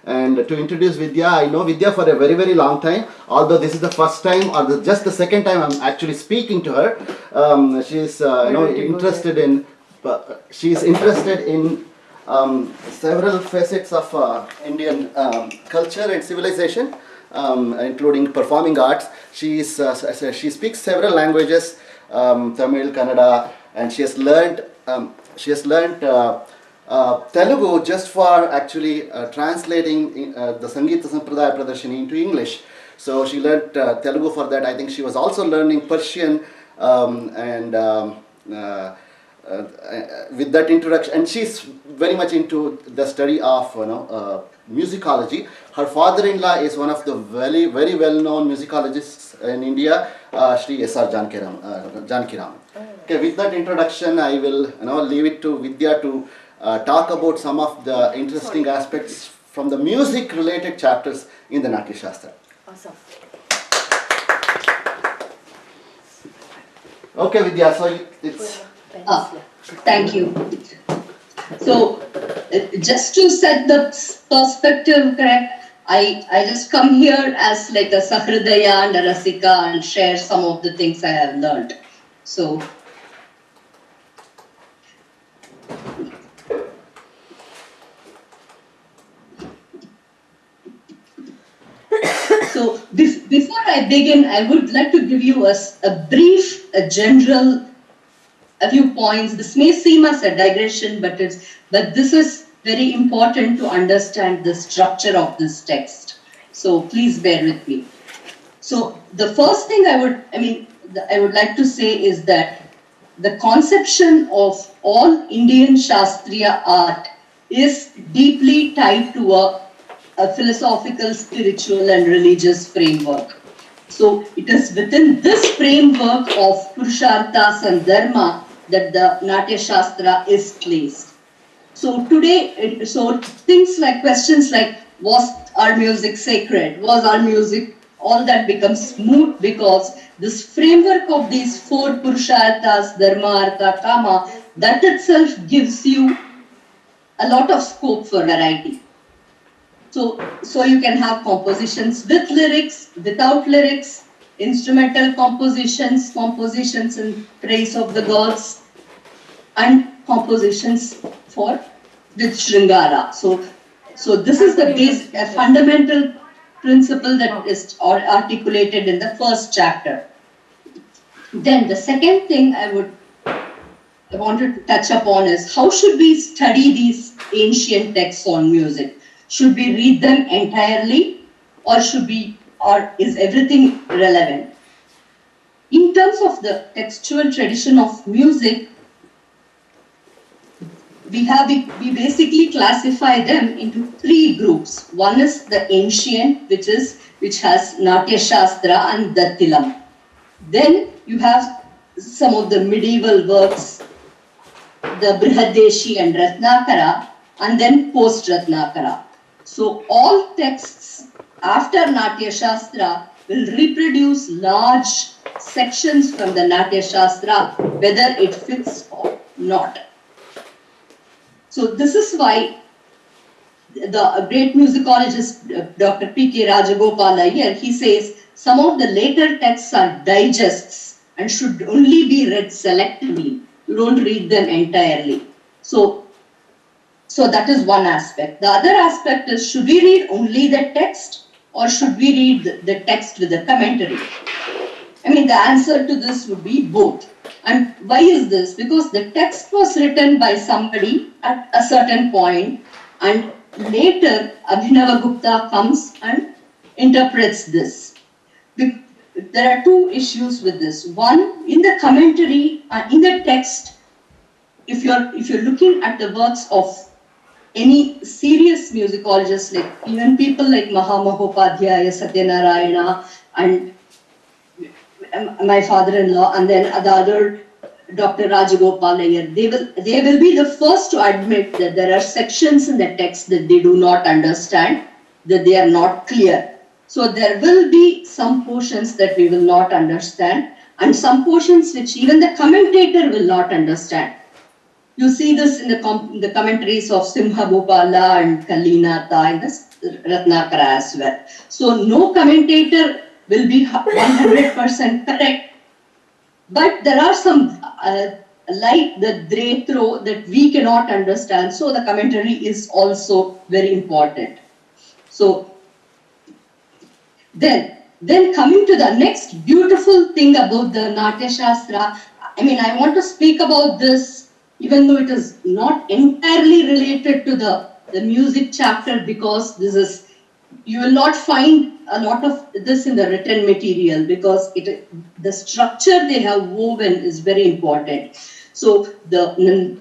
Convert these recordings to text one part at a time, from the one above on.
And to introduce Vidya, I know Vidya for a very, very long time. Although this is the first time or just the second time I'm actually speaking to her. She's interested in. She's interested in several facets of Indian culture and civilization, including performing arts. She speaks several languages, Tamil, Kannada, and she has learned Telugu just for actually translating the Sangeeta Sampradaya Pradarshini into English. So she learned Telugu for that. I think she was also learning Persian with that introduction, and she's very much into the study of musicology. Her father-in-law is one of the very, very well-known musicologists in India, Sri S.R. Janaki Raman. Okay, with that introduction, I will leave it to Vidya to talk about some of the interesting aspects from the music-related chapters in the Natya Shastra. Awesome. Okay, Vidya, so it's... Thank you. So, just to set the perspective correct, I just come here as like a Sahridaya and a Rasika and share some of the things I have learned. So before I begin, I would like to give you a brief, general few points. This may seem as a digression, but this is very important to understand the structure of this text. So please bear with me. So the first thing I would like to say is that the conception of all Indian Shastriya art is deeply tied to a philosophical, spiritual and religious framework. So it is within this framework of Purusharthas and Dharma that the Natya Shastra is placed. So today, things like questions like, was our music sacred? Was our music, all that becomes moot because this framework of these four Purusharthas, Dharma, Artha, Kama, that itself gives you a lot of scope for variety. So you can have compositions with lyrics, without lyrics, instrumental compositions, compositions in praise of the gods, and compositions with Sringara. So this is the base, a fundamental principle that is articulated in the first chapter. Then the second thing I wanted to touch upon is how should we study these ancient texts on music? Should we read them entirely, or is everything relevant? In terms of the textual tradition of music, we basically classify them into three groups. One is the ancient, which has Natya Shastra and Dattilam. Then you have some of the medieval works, the Brihadeshi and Ratnakara, and then post-Ratnakara. So all texts after Natya Shastra will reproduce large sections from the Natya Shastra, whether it fits or not. So this is why the great musicologist Dr. P.K. Rajagopal Iyer, he says some of the later texts are digests and should only be read selectively. You don't read them entirely. So that is one aspect. The other aspect is, should we read only the text or should we read the text with the commentary? The answer to this would be both. And why is this? Because the text was written by somebody at a certain point, and later Abhinavagupta comes and interprets this. There are two issues with this. One, in the commentary, in the text, if you're looking at the works of any serious musicologists, like even people like Mahamahopadhyaya, Satyanarayana, and my father-in-law, and then the other Dr. Rajagopal Iyer, they will be the first to admit that there are sections in the text that they do not understand, that they are not clear. So there will be some portions that we will not understand, and some portions which even the commentator will not understand. You see this in the commentaries of Simha Bhopala and Kalinatha, in this Ratnakara as well. So no commentator will be 100% correct, but there are some like the Drethro that we cannot understand. So the commentary is also very important. So then coming to the next beautiful thing about the Natya Shastra, I mean, I want to speak about this, even though it is not entirely related to the music chapter, because this is, you will not find a lot of this in the written material, because the structure they have woven is very important. So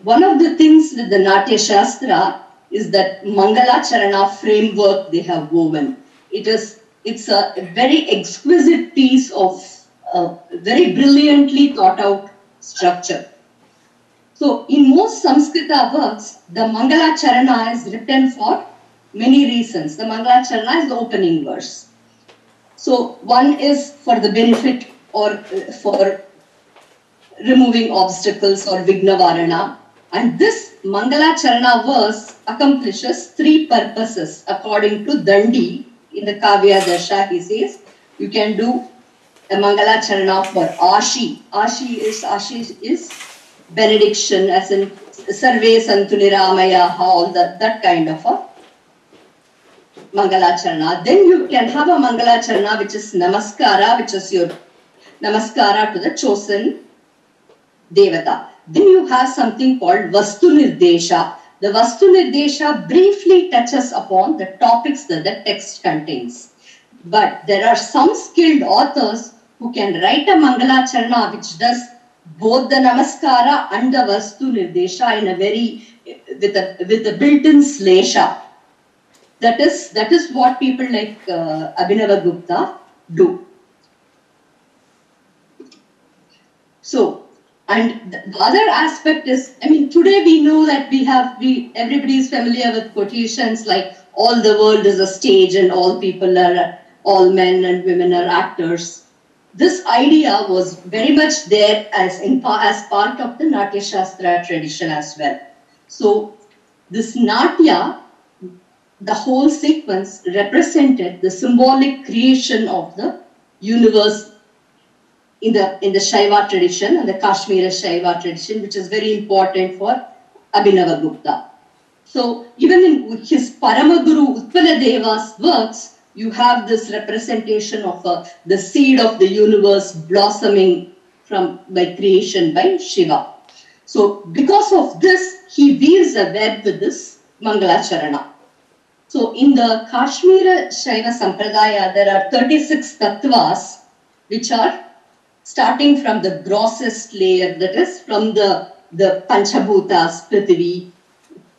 one of the things with the Natya Shastra is that Mangala Charana framework they have woven. It's a very exquisite piece of very brilliantly thought out structure. So in most Samskrita works, the Mangala Charana is written for many reasons. The Mangala Charana is the opening verse. So one is for the benefit or for removing obstacles or Vignavarana. And this Mangala Charana verse accomplishes three purposes according to Dandi. In the Kavya Dasha, he says, you can do a Mangala Charana for Ashi. Ashi is benediction, as in Sarve Santu Niramaya, all that kind of a Mangala Charana. Then you can have a Mangala Charana which is Namaskara, which is your Namaskara to the chosen Devata. Then you have something called Vastu Nirdesha. The Vastu Nirdesha briefly touches upon the topics that the text contains. But there are some skilled authors who can write a Mangala Charana which does both the Namaskara and the Vastu Nirdesha in a very, with a built-in Slesha. That is what people like Abhinava Gupta do. So, and the other aspect is, I mean, today we know that everybody is familiar with quotations like all the world is a stage and all men and women are actors. This idea was very much there as part of the Natya Shastra tradition as well. So this Natya, the whole sequence represented the symbolic creation of the universe in the Shaiva tradition and the Kashmiri Shaiva tradition, which is very important for Abhinava Gupta. So even in his Paramaguru Uttaladeva's works, you have this representation of the seed of the universe blossoming by creation by Shiva. So because of this, he weaves a web with this Mangala Charana. So in the Kashmiri Shaiva Sampradaya, there are 36 tattvas which are starting from the grossest layer, that is from the Panchabhutas, Prithvi,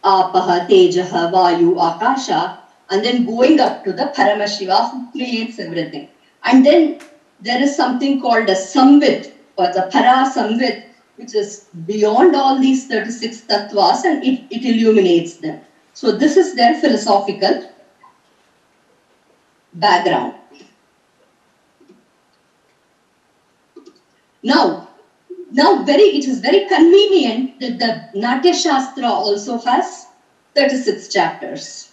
Apaha, Tejaha, Vayu, Akasha, and then going up to the Paramashiva who creates everything. And then there is something called a Samvit or the Para Samvit, which is beyond all these 36 tattvas, and it illuminates them. So this is their philosophical background. Now it is very convenient that the Natya Shastra also has 36 chapters.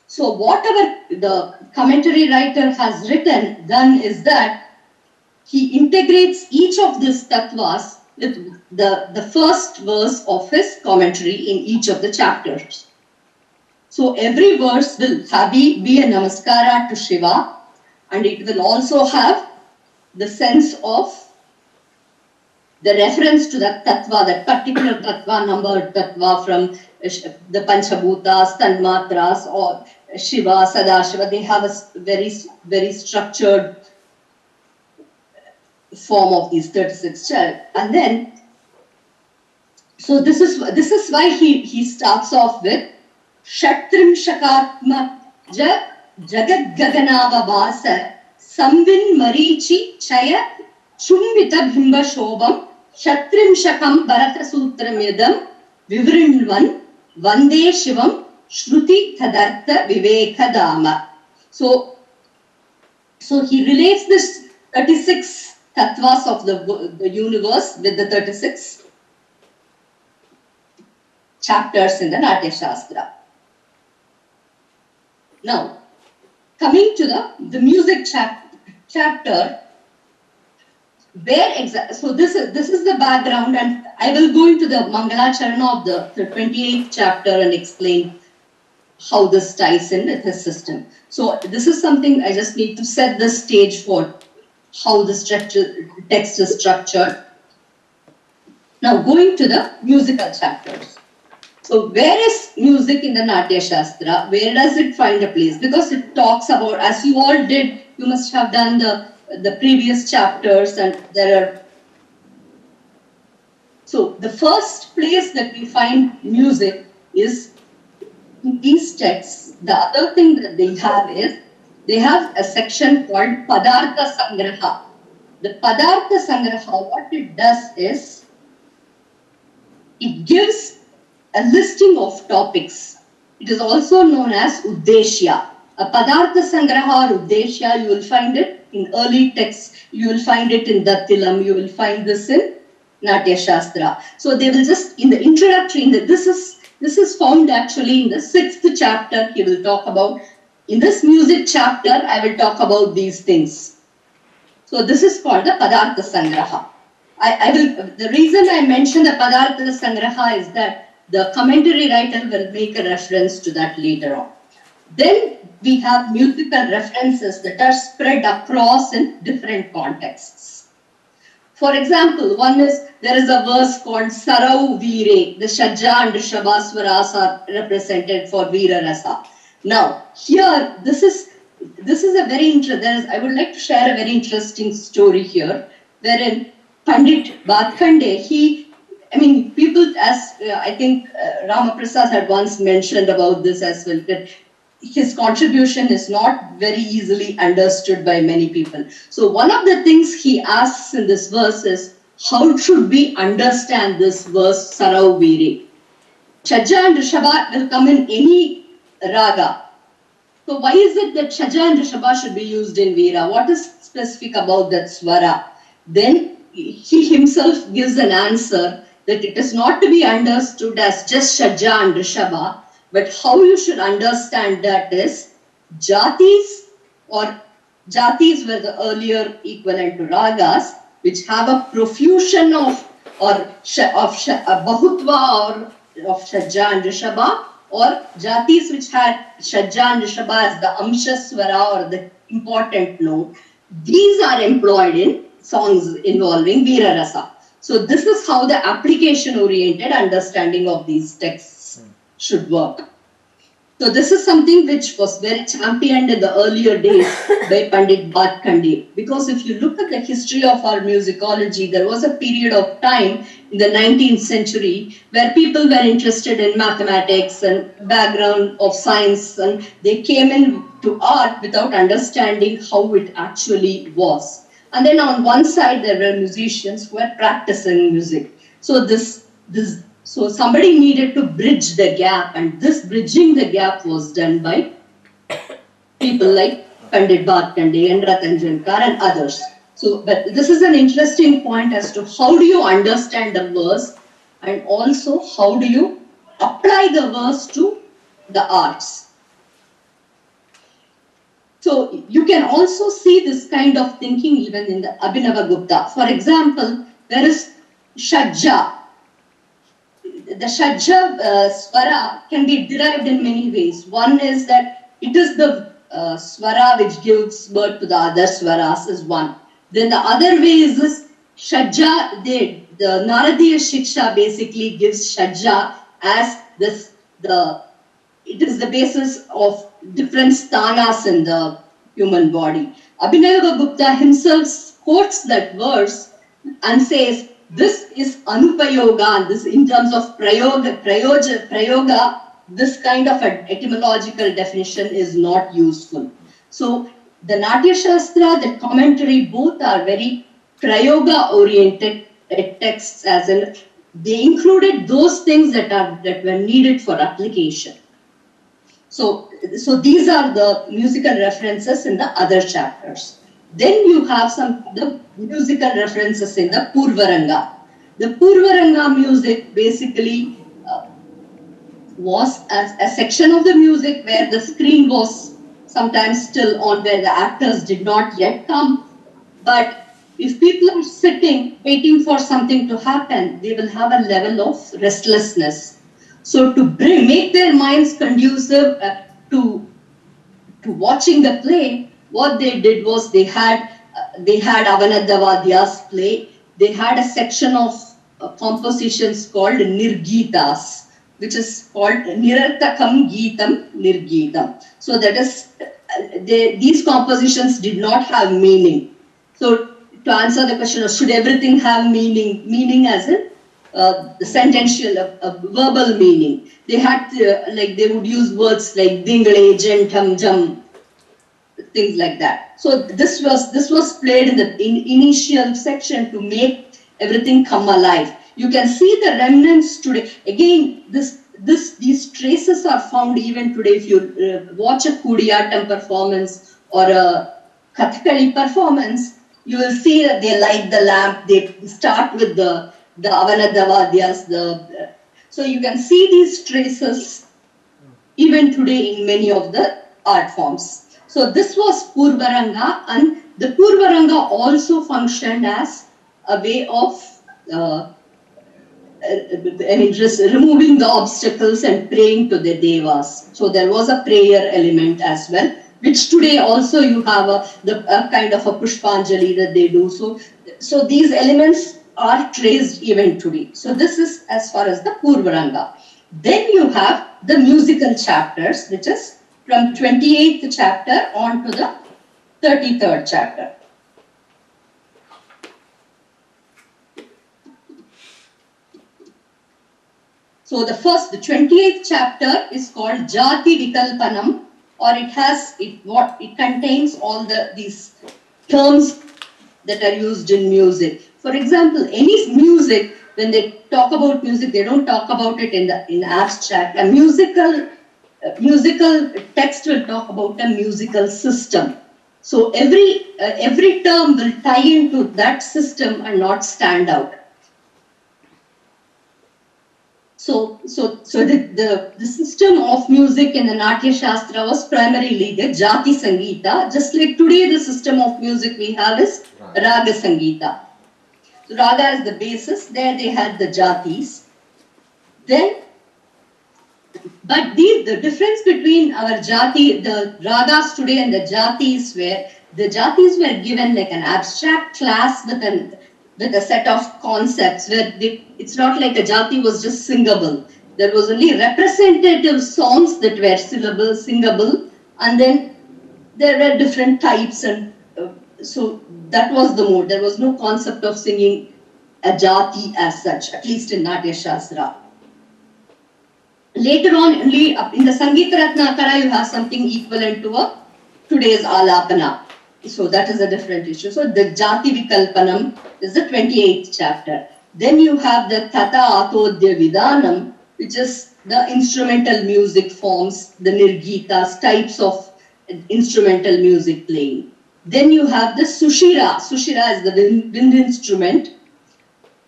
So whatever the commentary writer has done is that he integrates each of these tattvas with the first verse of his commentary in each of the chapters. So every verse will be a namaskara to Shiva, and it will also have the sense of the reference to that tattva, that particular tattva, numbered tattva from the Panchabhutas, Tanmatras, or Shiva, Sadashiva. They have a very, very structured form of these 36 chapters. And then, so this is why he starts off with Shatrim Shakatma Jagat Gaganava Vasa Samvin Marichi Chaya Chumbita Bhimba Shobam Shatrim Shakam Bharata Sutram Yadam Vivrinvan Vande Shivam Shruti Tadartha Vivekadama. So he relates this 36 tattvas of the universe with the 36 chapters in the Natya Shastra. Now, coming to the music chapter, so this is the background, and I will go into the Mangalacharana of the 28th chapter and explain how this ties in with his system. So this is something I just need to set the stage for how the text is structured. Now going to the musical chapters. So where is music in the Natya Shastra? Where does it find a place? Because it talks about, as you all did, you must have done the previous chapters, and there are. So the first place that we find music is in these texts. The other thing that they have is, they have a section called Padartha Sangraha. The Padartha Sangraha, what it does is, it gives a listing of topics. It is also known as Uddeshya. A Padartha Sangraha or Uddeshya, you will find it in early texts, you will find it in Dattilam, you will find this in Natya Shastra. So they will just, in the introductory, this is found actually in the 6th chapter. He will talk about, in this music chapter, I will talk about these things. So this is called the Padartha Sangraha. The reason I mentioned the Padartha Sangraha is that the commentary writer will make a reference to that later on. Then we have musical references that are spread across in different contexts. For example, there is a verse called Sarau Veere. The Shajja and Rishabhaswaras are represented for Veera Rasa. Now, here, this is a very interesting, I would like to share a very interesting story here, wherein Pandit Bhatkande, people, as I think Ramaprasad had once mentioned about this as well, that his contribution is not very easily understood by many people. So one of the things he asks in this verse is, how should we understand this verse, Sarau Veere? Shajja and Rishabha will come in any raga. So why is it that Shajja and Rishabha should be used in Veera? What is specific about that swara? Then he himself gives an answer that it is not to be understood as just Shajja and Rishabha, but how you should understand that is Jatis, or Jatis were the earlier equivalent to Ragas, which have a profusion of Bahutva or of Shajja and Rishabha, or Jatis which had Shajja and Rishabha as the Amshaswara or the important note. These are employed in songs involving Veera Rasa. So this is how the application-oriented understanding of these texts should work. So this is something which was very championed in the earlier days by Pandit Bhatkande. Because if you look at the history of our musicology, there was a period of time in the 19th century where people were interested in mathematics and background of science, and they came into art without understanding how it actually was. And then on one side, there were musicians who were practicing music. So somebody needed to bridge the gap, and this bridging the gap was done by people like Pandit Bhatkande and Ratan Jankar and others. So, but this is an interesting point as to how do you understand the verse, and also how do you apply the verse to the arts. So you can also see this kind of thinking even in the Abhinava Gupta. For example, there is Shajja. The Shajja swara can be derived in many ways. One is that it is the swara which gives birth to the other swaras is one. Then the other way is this Shajja, the Naradiya Shiksha basically gives Shajja as it is the basis of different sthanas in the human body. Abhinava Gupta himself quotes that verse and says, this is anupayoga, and this in terms of prayoga, this kind of an etymological definition is not useful. So the Natya Shastra, the commentary, both are very prayoga oriented texts, as in they included those things that were needed for application. So these are the musical references in the other chapters. Then you have the musical references in the Purvaranga. The Purvaranga music basically was a section of the music where the screen was sometimes still on where the actors did not yet come. But if people are sitting waiting for something to happen, they will have a level of restlessness. So to make their minds conducive to watching the play, what they did was they had Avanadavadya's play. They had a section of compositions called Nirgitas, which is called Nirartakam Geetam Nirgitam. So that is, these compositions did not have meaning. So to answer the question of should everything have meaning, meaning as in the sentential, verbal meaning. They had they would use words like dingle, jentam, jam, things like that. So this was played in the initial section to make everything come alive. You can see the remnants today. Again, these traces are found even today. If you watch a Kudiyattam performance or a Kathakali performance, you will see that they light the lamp. They start with the Avanadavadyas. So you can see these traces even today in many of the art forms. So this was Purvaranga, and the Purvaranga also functioned as a way of just removing the obstacles and praying to the devas. So there was a prayer element as well, which today also you have a kind of a Pushpanjali that they do. So these elements are traced even today. So this is as far as the Purvaranga. Then you have the musical chapters, which is from 28th chapter on to the 33rd chapter. So the 28th chapter is called Jati Vikalpanam, or it contains all these terms that are used in music. For example, any music, when they talk about music, they don't talk about it in abstract. A musical text will talk about a musical system. So every term will tie into that system and not stand out. So the system of music in the Natya Shastra was primarily the Jati Sangeeta. Just like today, the system of music we have is Raga Sangeeta. So Raga is the basis. There they had the Jatis. But the difference between our Jati, the Ragas today and the Jatis were given like an abstract class with a set of concepts where it's not like a Jati was just singable. There was only representative songs that were singable, and then there were different types, and so that was the mode. There was no concept of singing a Jati as such, at least in Natya Shastra. Later on, only in the Sangeeta Ratnakara, you have something equivalent to today's Alapana. So that is a different issue. So the Jati Vikalpanam is the 28th chapter. Then you have the Tata Atodya Vidanam, which is the instrumental music forms, the Nirgitas, types of instrumental music playing. Then you have the Sushira. Sushira is the wind instrument.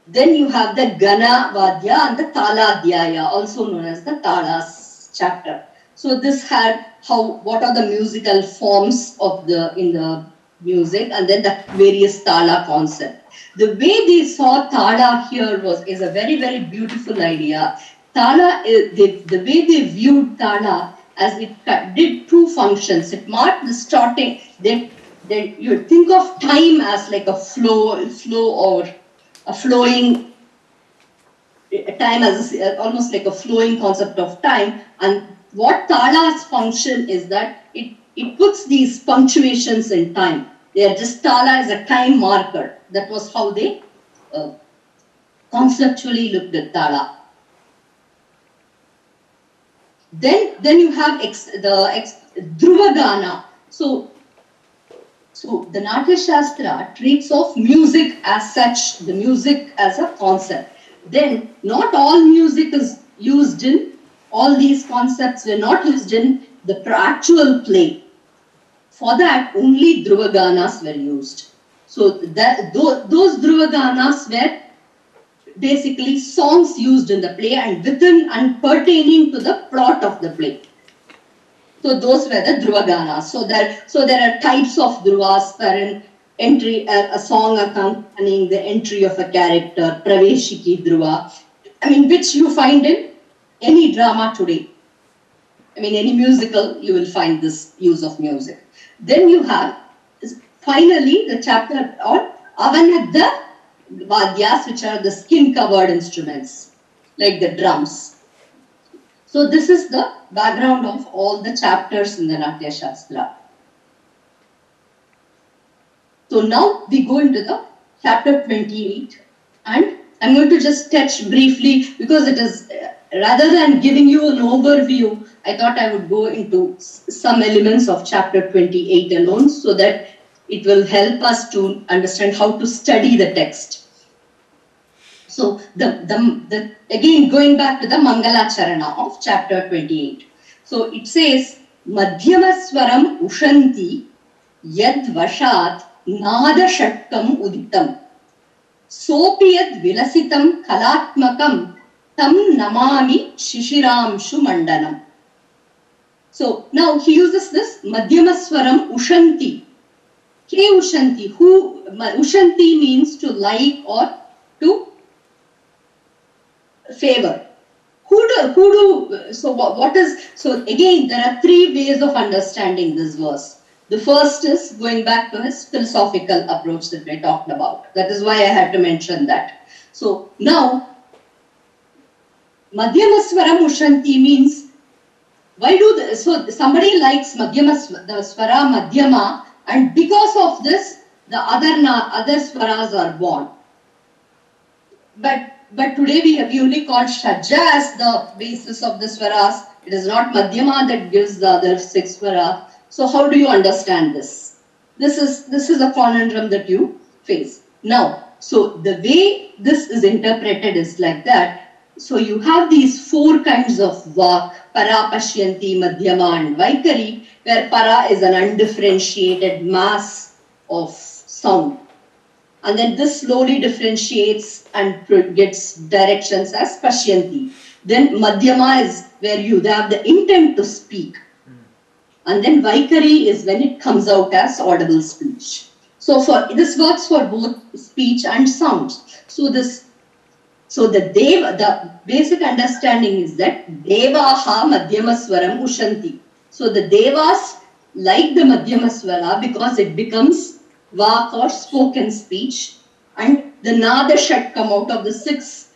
Then you have the Gana Vadya and the Taladhyaya, also known as the Talas chapter. So this had what are the musical forms in the music, and then the various Tala concept. The way they saw Tala here is a very, very beautiful idea. Tala, the way they viewed Tala as it did two functions. It marked the starting. You think of time as like a flow or a flowing time as almost like a flowing concept of time. And what Tala's function is that it puts these punctuations in time. They are just Tala is a time marker. That was how they conceptually looked at Tala. Then you have Dhruvagana. So the Natya Shastra treats of music as such, the music as a concept. Then not all music is used in, all these concepts were not used in the actual play. For that, only Dhruvaganas were used. So those Dhruvaganas were basically songs used in the play and within and pertaining to the plot of the play. So those were the Dhruva Ganas. So there are types of Dhruvas for an entry, a song accompanying the entry of a character, Praveshiki Dhruva. I mean, which you find in any drama today. I mean, any musical, you will find this use of music. Then you have, finally, the chapter on Avanadha Vadyas, which are the skin-covered instruments, like the drums. So this is the background of all the chapters in the Natya Shastra. So now we go into the chapter 28, and I'm going to just touch briefly, because it is, rather than giving you an overview, I thought I would go into some elements of chapter 28 alone, so that it will help us to understand how to study the text. So again, going back to the Mangala Charana of chapter 28. So it says, Madhyamaswaram ushanti yad vashat nada shatkam uditam sopiyad vilasitam kalatmakam tam namami shishiramshu mandanam. So now he uses this Madhyamaswaram ushanti. Ke ushanti, who ushanti means to like or to favor. So again, there are three ways of understanding this verse. The first is going back to his philosophical approach that we talked about. That is why I had to mention that. So now, Madhyamaswaram ushanti means, so somebody likes the swara Madhyama, and because of this, the other swaras are born. But today we have only called Shadja as the basis of the swaras. It is not Madhyama that gives the other 6 swaras. So how do you understand this? This is a conundrum that you face. Now, so the way this is interpreted is like that. So you have these 4 kinds of vak, para, pashyanti, madhyama and vaikari, where para is an undifferentiated mass of sound. And then this slowly differentiates and gets directions as pashyanti. Then madhyama is where you have the intent to speak. And then vaikari is when it comes out as audible speech. So this works for both speech and sounds. So the basic understanding is that devaha madhyamaswaram ushanti. So the devas like the madhyamaswara because it becomes vak or spoken speech, and the nada should come out of the 6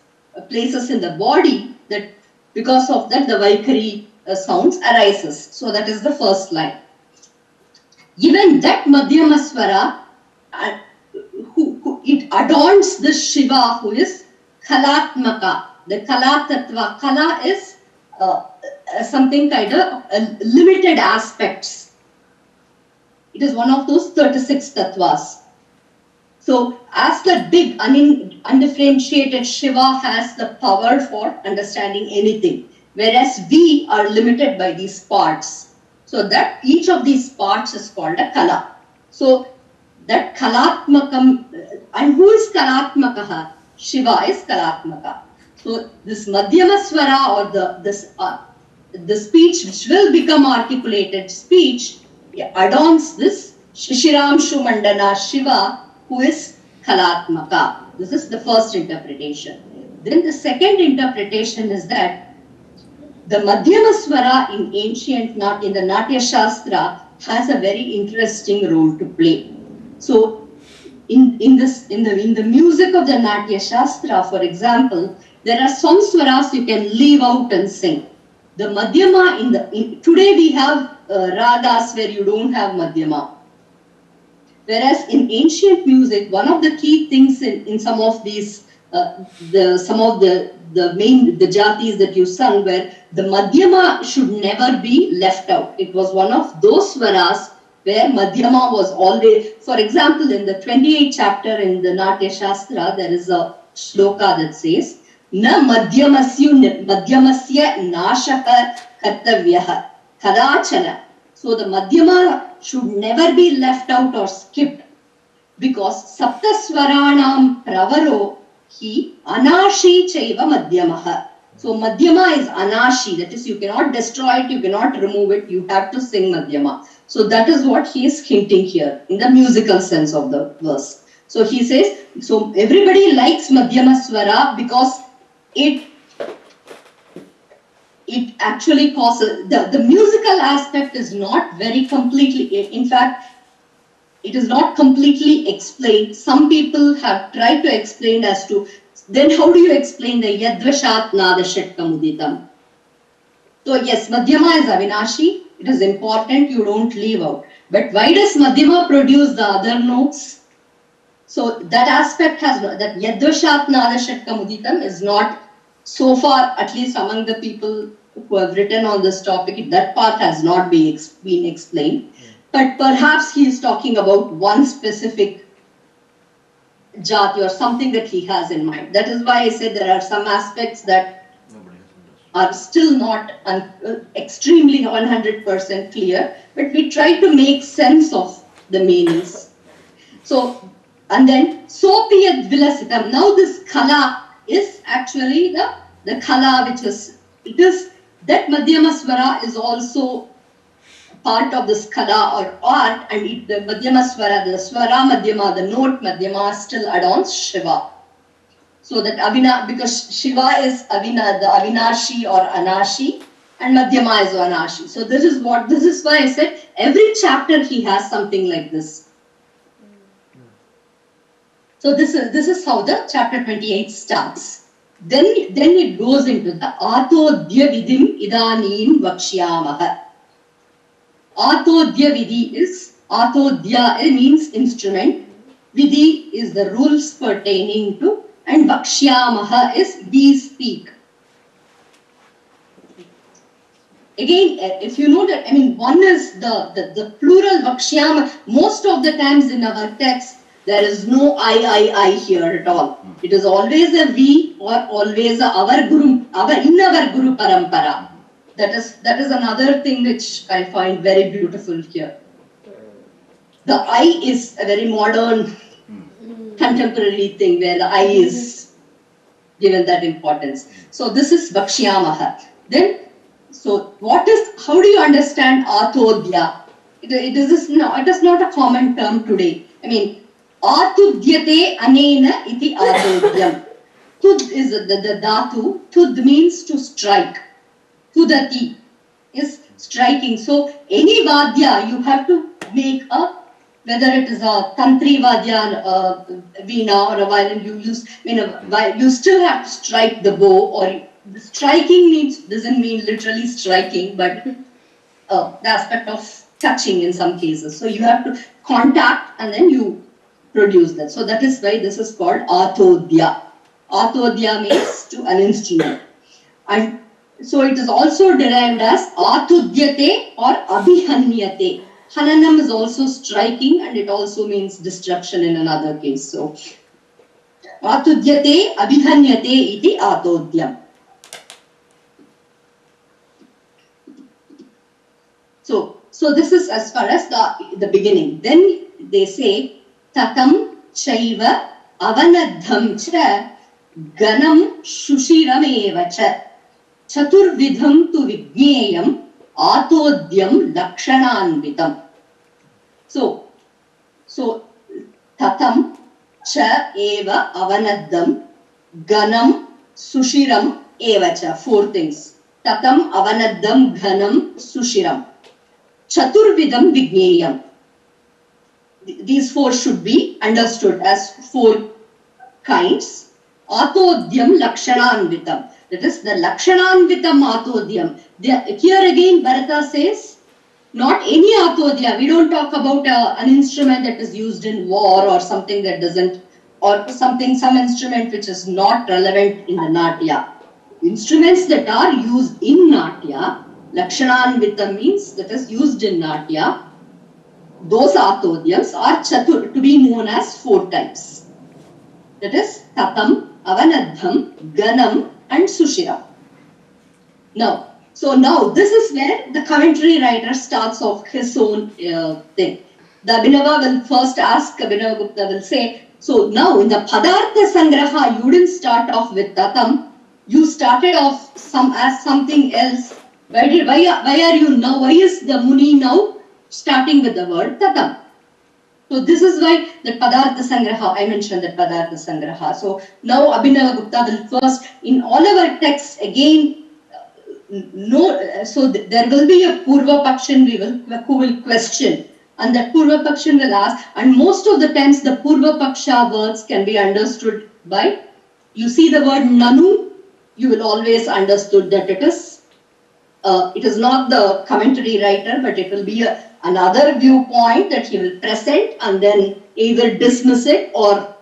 places in the body, that because of that the vaikari sounds arises. So that is the first line. Even that madhyamaswara, it adorns the Shiva who is Kalatmaka. The Kala Tattva. Kala is something kind of limited aspects. It is one of those 36 tattvas. So as the big undifferentiated Shiva has the power for understanding anything, whereas we are limited by these parts. So that each of these parts is called a Kala. So that Kalatmakam, and who is Kalatmakaha? Shiva is Kalatmaka. So this Madhyamaswara, or the speech which will become articulated speech, adorns this Shishiramshu Mandana Shiva, who is Kalatmaka. This is the first interpretation. Then the second interpretation is that the Madhyamaswara in ancient, not in the Natya Shastra, has a very interesting role to play. So in the music of the Natya Shastra, for example, there are some swaras you can leave out and sing. The Madhyama, today we have ragas where you don't have Madhyama. Whereas in ancient music, one of the key things in some of these, the jatis that you sung, where the Madhyama should never be left out. It was one of those swaras where Madhyama was always, for example, in the 28th chapter in the Natya Shastra, there is a shloka that says, Na madhyamasya nashaka kartavyaha kadachana. So the Madhyama should never be left out or skipped, because saptaswaranam pravaro hi anashi chaiva madhyamaha. So Madhyama is anashi, that is you cannot destroy it, you cannot remove it, you have to sing Madhyama. So that is what he is hinting here in the musical sense of the verse. So he says, so everybody likes Madhyama Swara because it actually causes, the musical aspect is not very completely, in fact, it is not completely explained. Some people have tried to explain as to, then how do you explain the Yadvashat Nadashat Kamuditam? So yes, Madhyama is Avinashi, it is important, you don't leave out. But why does Madhyama produce the other notes? So that aspect has, that Yadvashat Nadashat Kamuditam is not, so far, at least among the people who have written on this topic, that part has not been explained. But perhaps he is talking about one specific jati or something that he has in mind. That is why I said there are some aspects that are still not extremely 100% clear, but we try to make sense of the meanings. So, and then Sopiyad Vilasitam. Now this kala is actually the kala which is, it is, that Madhyama Swara is also part of this kala or art, and the Madhyama Swara, the Swara Madhyama, the note Madhyama still adorns Shiva. So that because Shiva is the Avinashi or Anashi, and Madhyama is Anashi. So this is why I said every chapter he has something like this. So this is how the chapter 28 starts. Then it goes into the Atodya Vidim Idanim Vakshyamaha. Atodya Vidhi is, Atodya means instrument, Vidhi is the rules pertaining to, and Vakshyamaha is we speak. Again, if you know that, I mean, one is the plural Vakshyama. Most of the times in our text, there is no I here at all. It is always a we or always a our Guru Parampara. That is another thing which I find very beautiful here. The I is a very modern, contemporary thing where the I is given that importance. So this is Vakshyamaha. Then, so how do you understand Atodya? It is not a common term today. I mean, Atudyate anena iti Atodyam. Tud is the dhatu. Tud means to strike. Tudati is striking. So any vadya you have to make whether it is a tantri vadya, veena or a violin you still have to strike the bow, or striking doesn't mean literally striking, but the aspect of touching in some cases. So you have to contact and then you produce that. So that is why this is called Atodya. Atodya means to an instrument. And so it is also derived as Atudyate or Abhihanyate. Hananam is also striking, and it also means destruction in another case. So Atudyate Abhihanyate iti Atodyam. So this is as far as the beginning. Then they say Tatam Chaiva Avanadham Cha Ganam Shushiram Cha Chaturvidham tu Vigneyam Atodyam Lakshananvitam. So Tatam Cha Eva Avanadham Ganam Sushiram Evacha. 4 things. Tatam Avanadham Ganam Sushiram. Chaturvidham Vigneyam. These 4 should be understood as 4 kinds. Atodyam Lakshananvitam. That is the Lakshananvitam Atodyam. Here again Bharata says, not any Atodya. We don't talk about an instrument that is used in war or something that doesn't, or some instrument which is not relevant in the Natya. Instruments that are used in Natya, Lakshananvitam means that is used in Natya, those Atodyams are to be known as 4 types. That is Tatam, Avanadham, Ganam and Sushiram. Now this is where the commentary writer starts off his own thing. The Abhinava will first ask, Abhinava Gupta will say, so now in the Padartha Sangraha you didn't start off with Tatam, you started off as something else. Why are you now? Why is the Muni now starting with the word Tatam? So this is why the Padartha Sangraha, I mentioned that Padartha Sangraha. So now Abhinava Gupta will first, in all our texts again, there will be a Purva Pakshan who will question, and that Purva Pakshan will ask, and most of the times the Purva Paksha words can be understood by, you see the word Nanu, you will always understood that it is not the commentary writer, but it will be another viewpoint that he will present and then either dismiss it or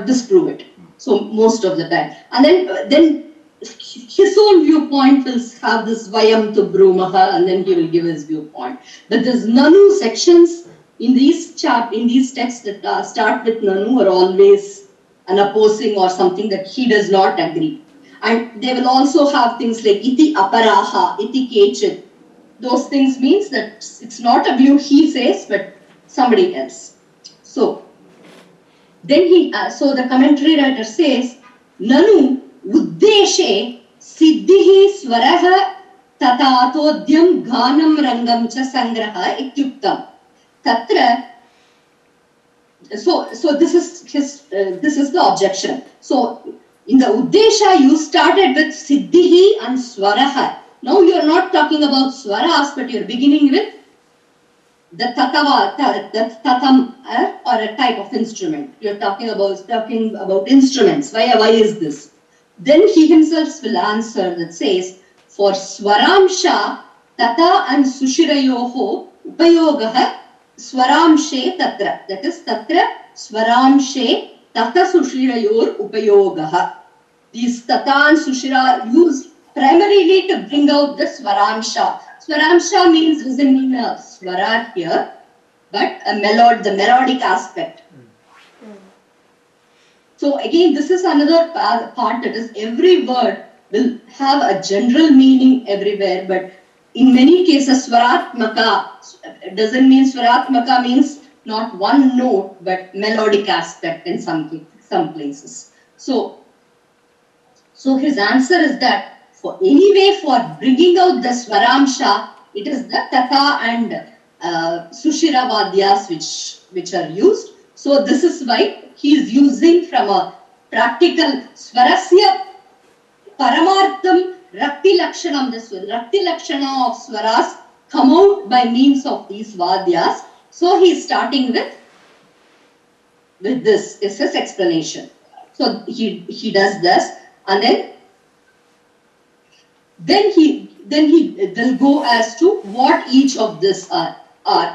disprove it. So most of the time, and then his own viewpoint will have this Vayam to Brumaha, and then he will give his viewpoint. But these Nanu sections in these texts that start with Nanu are always an opposing or something that he does not agree. And they will also have things like Iti Aparaha, Iti Kechit. Those things means that it's not a view he says, but somebody else. So then so the commentary writer says, Nanu Uddeshe Siddhihi Swaraha Tatatodyam Ghanam Rangam Cha Sangraha Ityuktam. Tatra. So this is the objection. So in the Uddesha, you started with Siddhihi and Swaraha. Now you are not talking about Swaras, but you are beginning with the tatam or a type of instrument. You are talking about instruments. Why is this? Then he himself will answer that says, for Swaramsha Tata and Sushirayoho Upayogaha Swaramshe Tatra. That is Tatra Swaramshe Tata Sushirayor Upayogaha. These Tata and Sushira are used primarily to bring out the Swaramsha. Swaramsha doesn't mean a Swara here, but the melodic aspect. So again, this is another part, that is every word will have a general meaning everywhere, but in many cases Swaratmaka doesn't mean Swaratmaka means not one note, but melodic aspect in some places. So his answer is that for bringing out the Swaramsha, it is the Tata and Sushira Vadyas which are used. So this is why he is using from a practical Swarasya Paramartham Rakti Lakshanam. This Rakti Lakshana of Swaras come out by means of these Vadyas. So he is starting with this is his explanation. So he does this, and then he will go as to what each of this are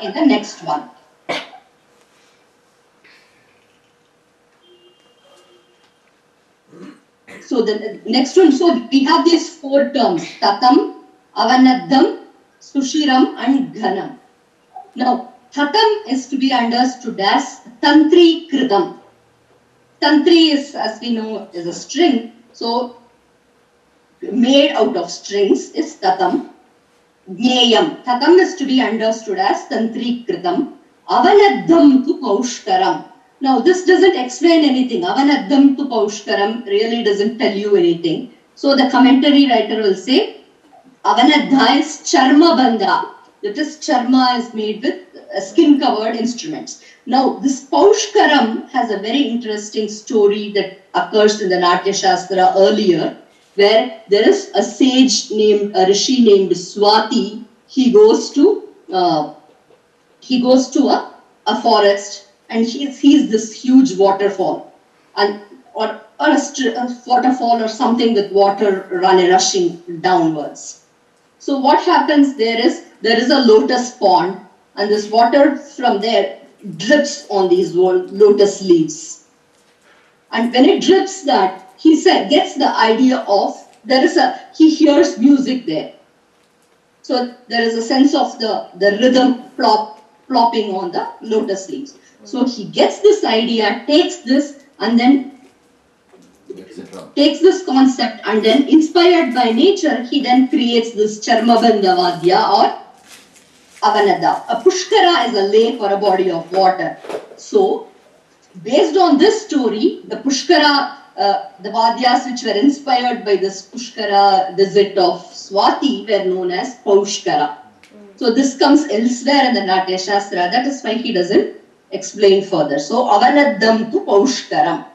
in the next one. So the next one, so we have these four terms, Tatam, Avanaddam, Sushiram and Ghanam. Now, Tatam is to be understood as Tantri Kritam. Tantri is, as we know, is a string. So made out of strings is Tatam. Jneyam. Tatam is to be understood as Tantri Kritam. Avanaddam to Paushkaram. Now this doesn't explain anything. Avanaddam to Paushkaram really doesn't tell you anything. So the commentary writer will say, Avanadha is Charma Bandha. That is, Charma is made with skin covered instruments. Now this Paushkaram has a very interesting story that occurs in the Natya Shastra earlier, where there is a sage a rishi named Swati. He goes to a forest and he sees this huge waterfall, or a waterfall or something with water rushing downwards. So what happens there is a lotus pond, and this water from there drips on these lotus leaves. And when it drips that, he gets the idea of he hears music there. So there is a sense of the rhythm plopping on the lotus leaves. So he gets this idea, takes this and then takes this concept, and then inspired by nature, he then creates this Charmabandha Vadya or Avanada. A Pushkara is a lake or a body of water. So based on this story, the Pushkara the Vadyas which were inspired by this Pushkara visit of Swati were known as Paushkara. So this comes elsewhere in the Natya Shastra. That is why he doesn't explain further. So Avanaddam tu Paushkaram.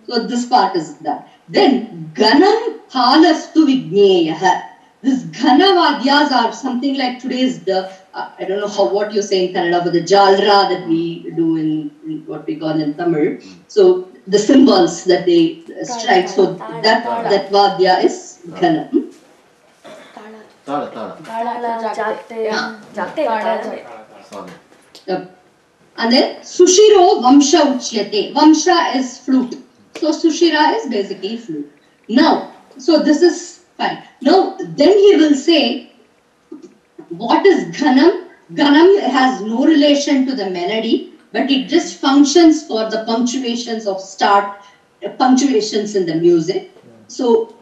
So this part is done. Then Ganam Kalastu Vigneyaha. This Ghana Vadyas are something like today's I don't know what you're saying in Kannada, but the Jalra that we do in what we call in Tamil. So the cymbals that they strike. So that Vadya is Ghana. And then Sushiro Vamsha Uchyate. Vamsha is flute. So Sushira is basically flute. Now, so this is fine. Now, then he will say, what is Ghanam? Ghanam has no relation to the melody, but it just functions for the punctuations of punctuations in the music. So,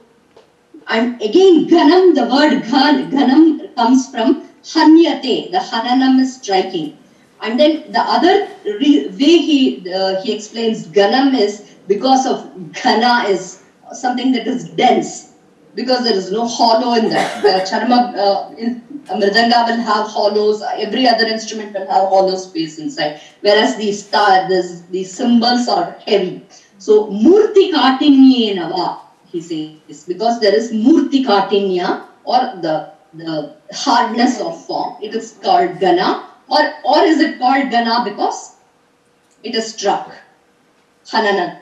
and again, Ghanam, the word Ghanam comes from Hanyate, the Hananam is striking. And then the other way he explains Ghanam is because of Ghana is something that is dense, because there is no hollow in that. Mridanga will have hollows, every other instrument will have hollow space inside, whereas these cymbals are heavy. So, Murti Katinyenava, he says, because there is Murti Katinya, or the hardness of form, it is called Gana, or is it called Gana because it is struck, Hananan.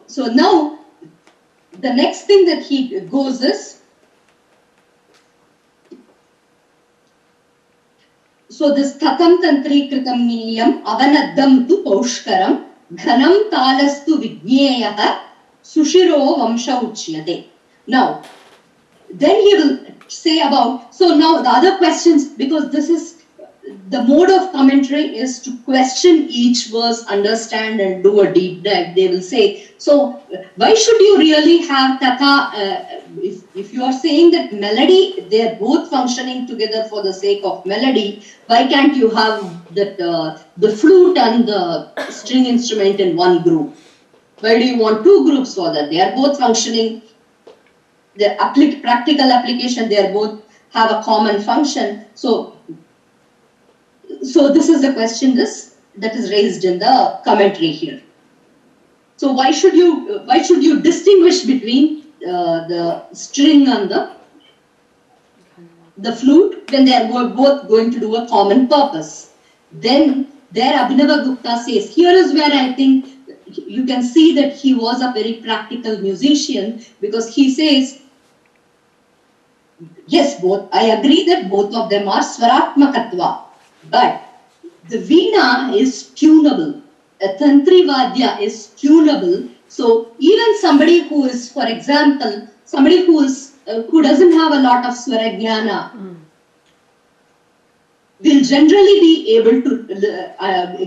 So now, the next thing that he goes is, so this Tatam Tantri Kritam Niyam Avanaddam tu Paushkaram Ghanam Talastu Vigneyaha Sushiro Vamsha Uchyate. Now, then he will say about, so now the other questions, because this is, the mode of commentary is to question each verse, understand and do a deep dive. They will say, so why should you really have Tatha, if you are saying that melody, they are both functioning together for the sake of melody, why can't you have that the flute and the string instrument in one group? Why do you want two groups for that? They are both functioning, the practical application, they are both have a common function. So this is the question that is raised in the commentary here. So why should you distinguish between the string and the flute when they are both going to do a common purpose? Then there Abhinava Gupta says, here is where I think you can see that he was a very practical musician, because he says, yes, I agree that both of them are Swaratmakatva. But the veena is tunable. A tantri vadya is tunable. So even somebody who is, for example, somebody who doesn't have a lot of swarajnana will generally be able to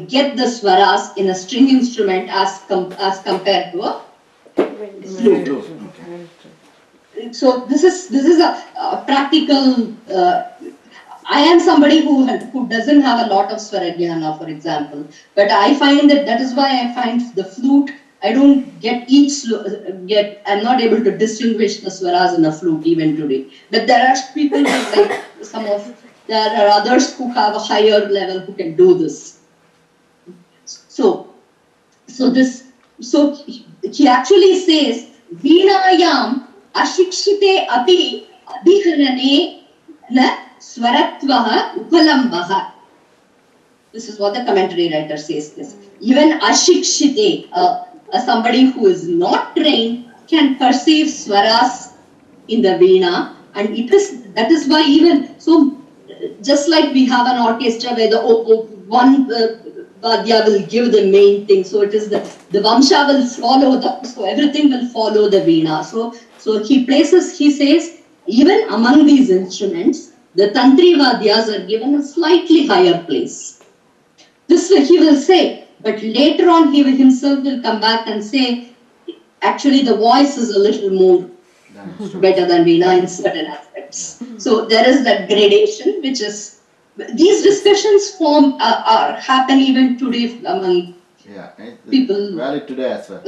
get the swaras in a string instrument as compared to a flute. So this is a practical. I am somebody who doesn't have a lot of swarajnana, for example, but I find that is why I find the flute, I don't I'm not able to distinguish the swaras in a flute even today. But there are people like there are others who have a higher level who can do this. So he actually says, Veenayam ashikshite api abhiharane na Swaratvaha Upalambaha. This is what the commentary writer says this. Even Ashikshite, somebody who is not trained, can perceive swaras in the veena, and that is why even so, just like we have an orchestra where the one vadya will give the main thing, so it is the vamsha will follow so everything will follow the veena. So he says, even among these instruments, the tantri vadyas are given a slightly higher place. This he will say, but later on he himself will come back and say, actually the voice is a little more better than veena in certain aspects. So there is that gradation, which is, these discussions happen even today among Yeah, it's people. valid today as well.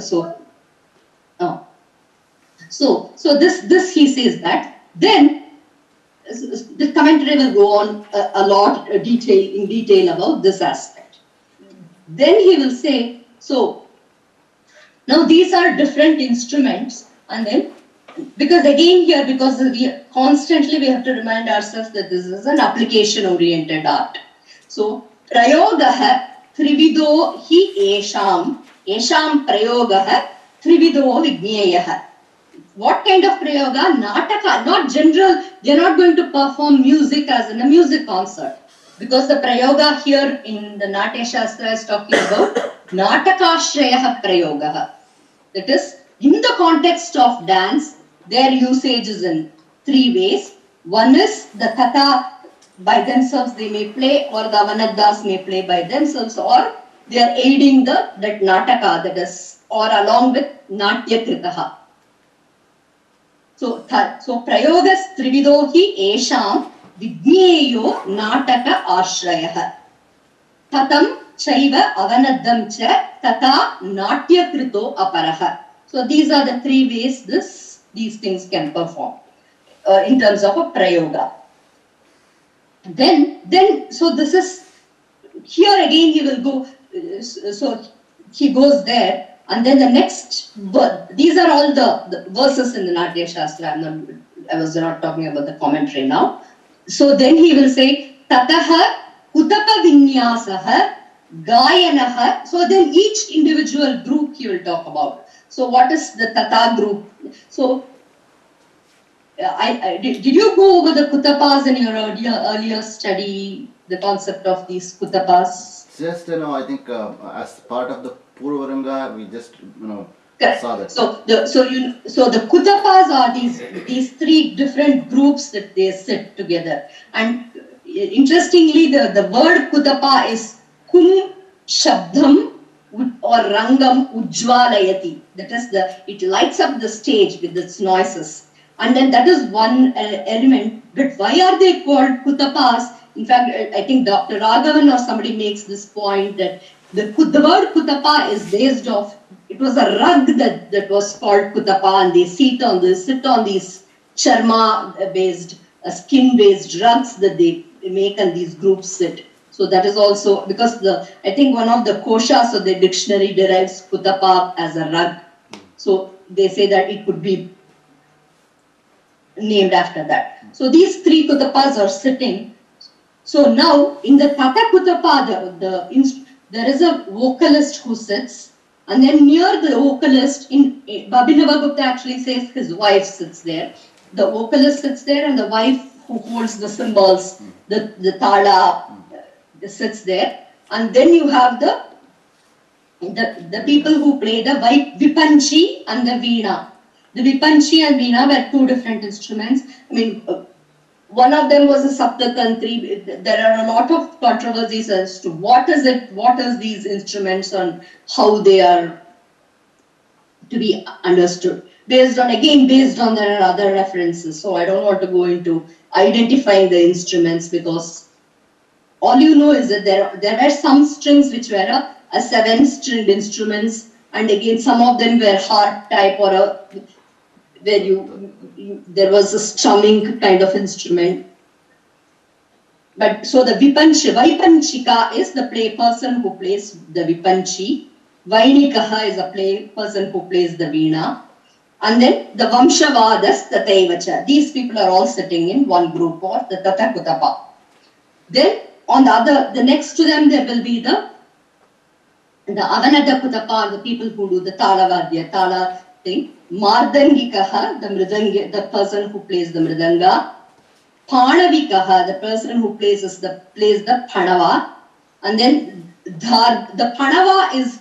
So this he says that. Then the commentary will go on a lot in detail about this aspect. Then he will say, so now these are different instruments, and then because again here, because we constantly we have to remind ourselves that this is an application oriented art. So prayogaha trivido hi esham prayogaha trivido vigneyaha. What kind of prayoga? Nataka, not general. They are not going to perform music as in a music concert. Because the prayoga here in the Natya Shastra is talking about Natakashrayaha prayogaha. That is, in the context of dance, their usage is in three ways. One is the Katha by themselves they may play, or the Avanaddas may play by themselves, or they are aiding that Nataka, that is, or along with Natya Kritaha. So prayogas trivido hi esham vigneyo nataka ashrayah. Tatam chaiva avanaddam cha tata natya krito aparaha. So these are the three ways these things can perform in terms of a prayoga. Then so this is, here again he will go, so he goes there. And then the next, these are all the verses in the Natya Shastra. I was not talking about the commentary now. So then he will say, Tataha Kutapa Vinyasaha Gayanaha. So then each individual group he will talk about. So what is the Tata group? So did you go over the Kutapas in your earlier study, the concept of these Kutapas? Just I think as part of the Purvaranga, we just Correct. saw that. So the Kutapas are these three different groups that they sit together. And interestingly, the word Kutapa is Kum Shabdam or Rangam Ujwalayati. That is, it lights up the stage with its noises. And then that is one element. But why are they called Kutapas? In fact, I think Dr. Raghavan or somebody makes this point that the word Kutapa is based off, it was a rug that was called Kutapa, and they sit on these charma based, skin based rugs that they make, and these groups sit. So that is also because I think one of the koshas of the dictionary derives Kutapa as a rug. So they say that it could be named after that. So these three Kutapas are sitting. So now in the Tata Kutapa, there is a vocalist who sits, and then near the vocalist, Babinavagupta actually says his wife sits there. The vocalist sits there, and the wife who holds the cymbals, the tala, sits there. And then you have the people who play the Vipanchi and the Veena. The Vipanchi and Veena were two different instruments. I mean, one of them was a Saptatantri. There are a lot of controversies as to what is these instruments and how they are to be understood. Based on there are other references. So I don't want to go into identifying the instruments, because all you know is that there were some strings which were a 7-stringed instruments, and again some of them were harp type or where there was a strumming kind of instrument. But so the Vipanchika is the person who plays the Vipanchi. Vainikaha is a person who plays the Veena. And then the Vamshavadas, the Taivacha. These people are all sitting in one group, or the Tata Kutapa. Then on the next to them there will be the Avanada Kutapa, the people who do the Tala thing. Mardangikaha, the person who plays the Mridanga. Panavikaha, the person who plays the Panava. And then the Panava is,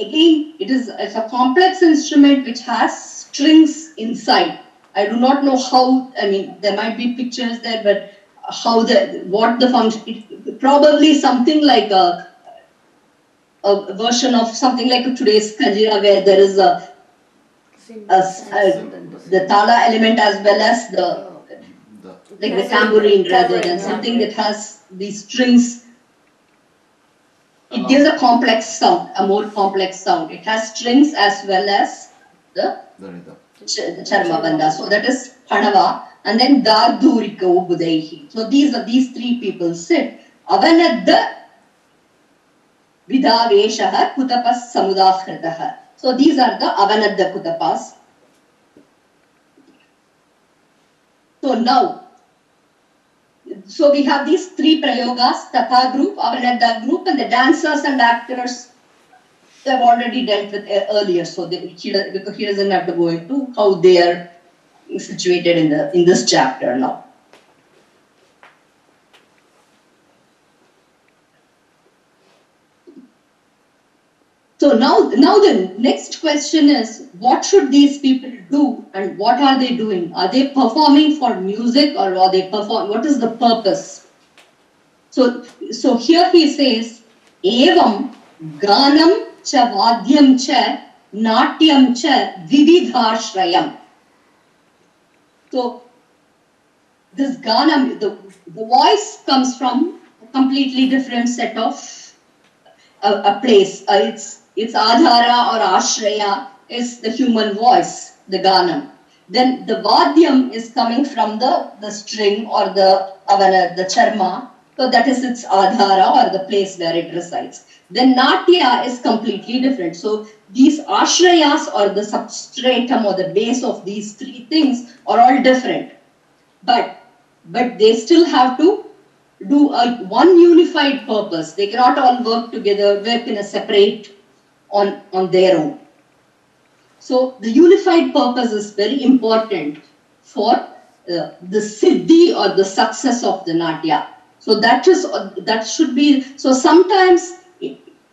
again, it's a complex instrument which has strings inside. I do not know how, I mean, there might be pictures there, but what the function, probably something like a version of something like today's Kanjira, where there is the Tala element as well as the tambourine rather than something that has these strings it gives a complex sound, a more complex sound. It has strings as well as the Charmabanda. So that is Panava. And then Darduriko Budaihi. So these three people sit. Avanadda Vidaveshaha Kutapas Samudahritaha. So these are the Avanadda Kutapas. So now, so we have these three prayogas, Tatha group, Avanadda group, and the dancers and actors have already dealt with earlier. So he doesn't have to go into how they are situated in this chapter now. So now the next question is, what should these people do and what are they doing? Are they performing for music or are they what is the purpose? So here he says, Evam Ganam cha Vadyam cha Natyam cha Vividhashrayam. So this Ganam, the voice comes from a completely different set of a place. Its Adhara or Ashraya is the human voice, the Ganam. Then the Vadyam is coming from the string or the Charma. So that is its Adhara or the place where it resides. Then Natya is completely different. So these Ashrayas or the substratum or the base of these three things are all different. But they still have to do one unified purpose. They cannot all work together, work in a separate on their own. So the unified purpose is very important for the siddhi or the success of the Natya. So that should be. So sometimes,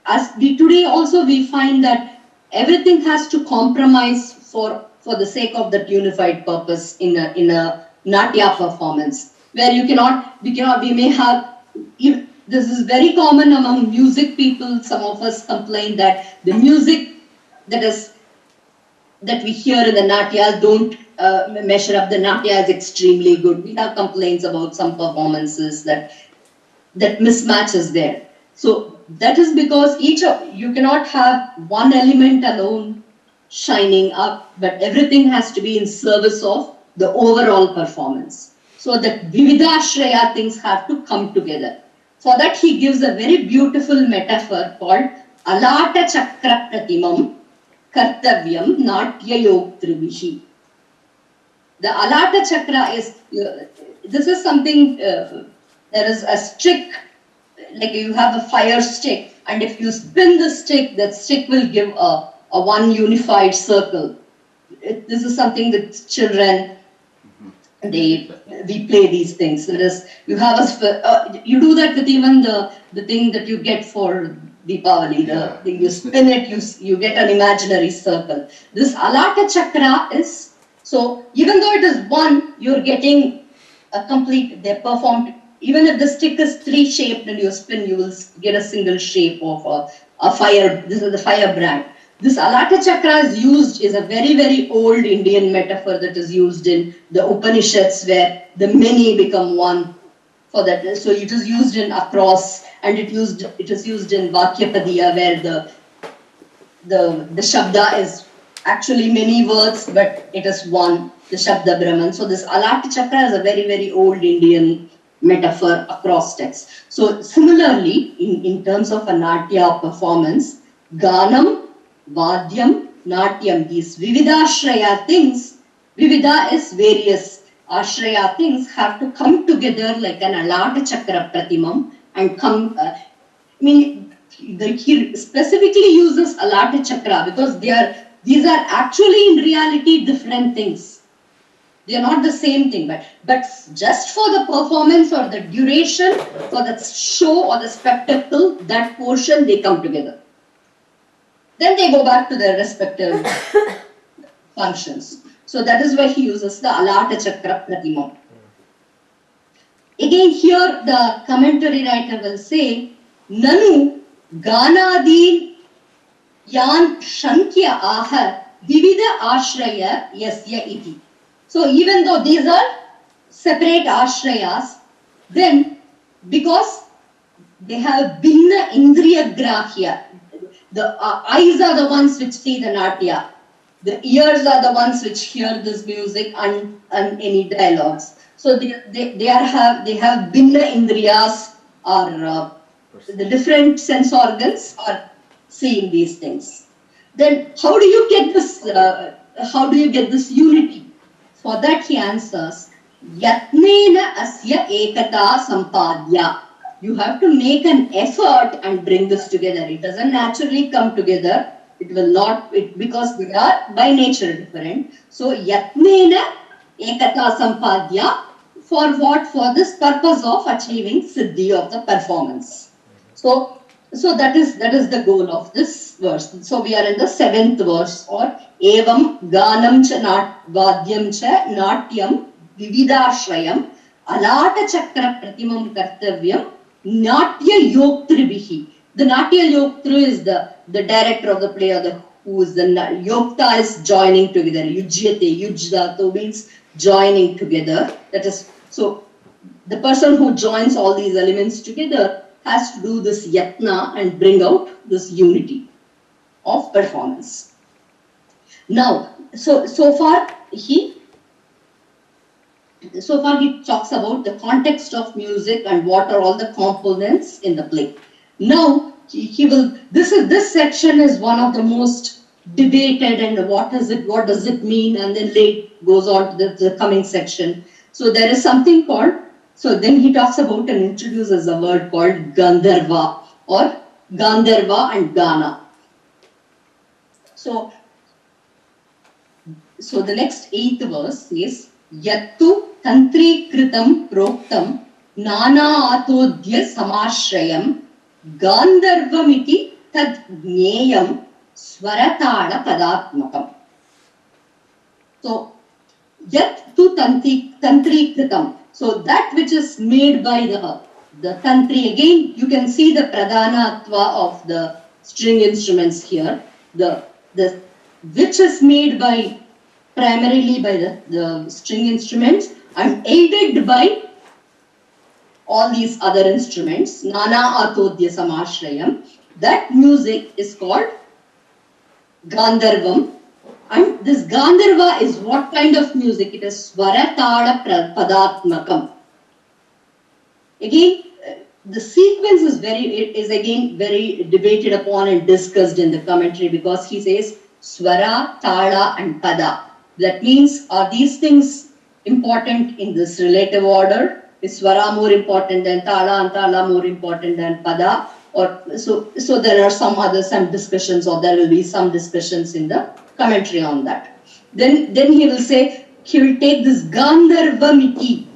as today also we find that everything has to compromise for the sake of that unified purpose in a Natya performance, where we may have. This is very common among music people. Some of us complain that the music that we hear in the Natyas don't measure up. The Natya is extremely good. We have complaints about some performances that mismatch is there. So that is because you cannot have one element alone shining up, but everything has to be in service of the overall performance. So that Vividashraya things have to come together. For that he gives a very beautiful metaphor called Alata Chakra Pratimam Kartavyam Natya Yogtrivihi. The Alata Chakra is, this is something, there is a stick, like you have a fire stick, and if you spin the stick, that stick will give a one unified circle. This is something that children, we play these things. That is, you have you do that with even the thing that you get for Deepavali. The thing you spin it, you get an imaginary circle. This Alata Chakra is, so even though it is one, you're getting a complete. They're performed. Even if the stick is three shaped and you spin, you will get a single shape of a fire. This is the fire brand. This Alata Chakra is a very, very old Indian metaphor that is used in the Upanishads, where the many become one. For that, so it is used in across, and it is used in Vakyapadiya, where the Shabda is actually many words, but it is one, the Shabda Brahman. So this Alata Chakra is a very, very old Indian metaphor across text. So similarly, in terms of a Natya performance, Ganam, Vadyam, Natyam, these Vividashraya things, Vivida is various, Ashraya things have to come together like an Alata Chakra Pratimam and come, he specifically uses Alata Chakra because these are actually in reality different things. They are not the same thing, but just for the performance or the duration, for the show or the spectacle, that portion, they come together. Then they go back to their respective functions. So that is why he uses the Alata Chakra Pratimam. Again here the commentary writer will say, Nanu Ganadi Yan Shankya Aha Vivida Ashraya Yasya Iti. So even though these are separate ashrayas, then because they have Binna Indriya Grahya. The eyes are the ones which see the Natya. The ears are the ones which hear this music and any dialogues. So they have Binna Indriyas, or the different sense organs are seeing these things. Then how do you get this? How do you get this unity? For that he answers, Yatnena asya ekata sampadya. You have to make an effort and bring this together. It doesn't naturally come together. It will not, because they are by nature different. So Yatnena ekata sampadya. For what? For this purpose of achieving siddhi of the performance. So that is the goal of this verse. So we are in the 7th verse, or evam ganam cha vadyam cha natyam vividashrayam alata chakra pratimam kartavyam natya yoktribihi. The natya yoktru is the director of the play, or who is the yokta is joining together. Yujyate, yujdato means joining together. That is, so the person who joins all these elements together has to do this yatna and bring out this unity of performance. Now, so far he talks about the context of music and what are all the components in the play. Now he will. This section is one of the most debated, and what does it mean, and then late goes on to the coming section. So there is something called. So then he talks about and introduces a word called Gandharva, or Gandharva and Gana. So the next 8th verse is Yattu Tantri Kritam Proktam Nana Atodhya Samashrayam Gandharvamiti Tad Jneyam Swaratala Padatmakam. So Yattu Tantri Kritam. So that which is made by the tantri, again you can see the pradhanatva of the string instruments here. The which is made by primarily by the string instruments and aided by all these other instruments. Nana atodhya samashrayam. That music is called Gandharvam. And this Gandharva is what kind of music? It is Swaratala Padatmakam. Again, the sequence is again very debated upon and discussed in the commentary, because he says Swara, Tala and Pada. That means, are these things important in this relative order? Is Swara more important than Tala and Tala more important than Pada? Or so there are some discussions, or there will be some discussions in the commentary on that. Then he will say, he will take this Gandharvamiti,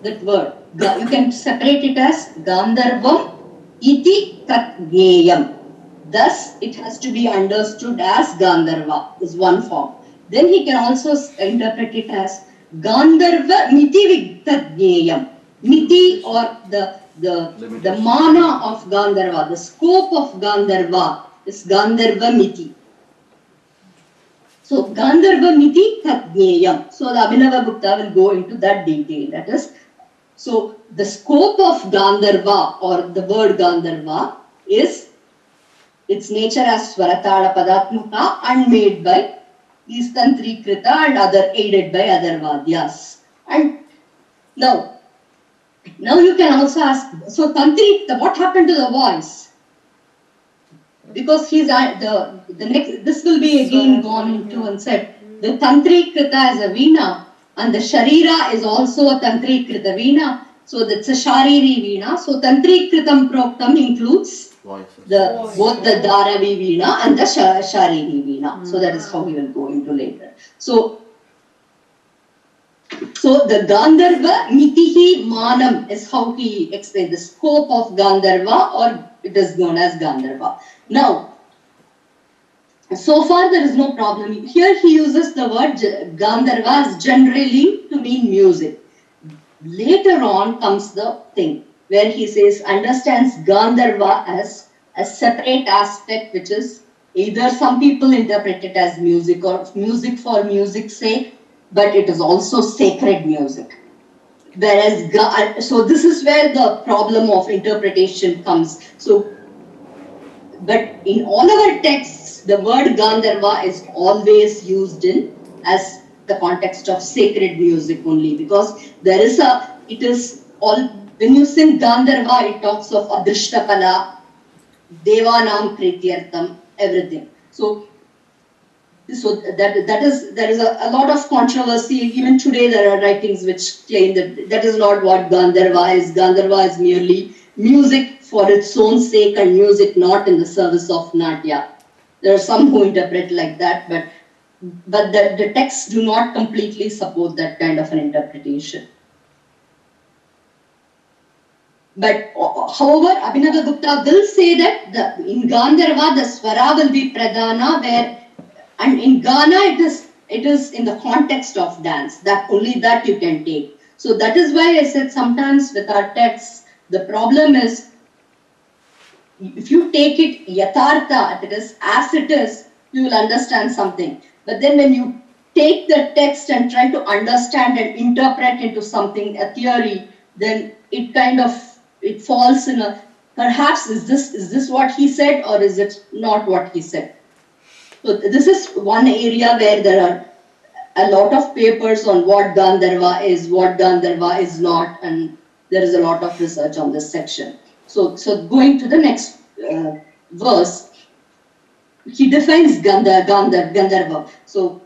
that word. You can separate it as Gandharvam iti tat jneyam. Thus, it has to be understood as Gandharva, is one form. Then he can also interpret it as Gandharva miti tat jneyam. Miti, or the mana of Gandharva, the scope of Gandharva is Gandharva miti. So Gandharva miti tat jneyam. So the Abhinava Gupta will go into that detail. That is, so the scope of Gandharva, or the word Gandharva, is its nature as Swaratala Padatmaka and made by these Tantri Krita and aided by other Vadyas. And now you can also ask, so Tantri, what happened to the voice? Because he's the next, this will be again gone into and said, the Tantri Krita is a veena, and the Sharira is also a Tantri Krita veena. So that's a Shariri veena. So Tantri Kritam Proktam includes both the Dharavi veena and the Shariri veena. So that is how we will go into later. So the Gandharva Mitihi Manam is how he explained the scope of Gandharva, or it is known as Gandharva. Now, so far there is no problem. Here he uses the word Gandharva as generally to mean music. Later on comes the thing where he says, understands Gandharva as a separate aspect, which is either some people interpret it as music or music for music's sake, but it is also sacred music. Whereas, so this is where the problem of interpretation comes. So, but in all our texts, the word Gandharva is always used in as the context of sacred music only, because there is it is all, when you sing Gandharva, it talks of Adrishtakala, Devanam Prityartham, everything. So there is a lot of controversy. Even today there are writings which claim that that is not what Gandharva is. Gandharva is merely music for its own sake and music not in the service of Natya. There are some who interpret like that, but the texts do not completely support that kind of an interpretation. But however, Abhinavagupta will say that in Gandharva the swara will be pradhana, where, and in Ghana it is in the context of dance, that only that you can take. So that is why I said sometimes with our texts the problem is, if you take it yathartha, it is as it is, you will understand something. But then when you take the text and try to understand and interpret into something, a theory, then it falls in a, perhaps is this what he said, or is it not what he said? So this is one area where there are a lot of papers on what Gandharva is not, and there is a lot of research on this section. So going to the next verse, he defines Gandharva. So,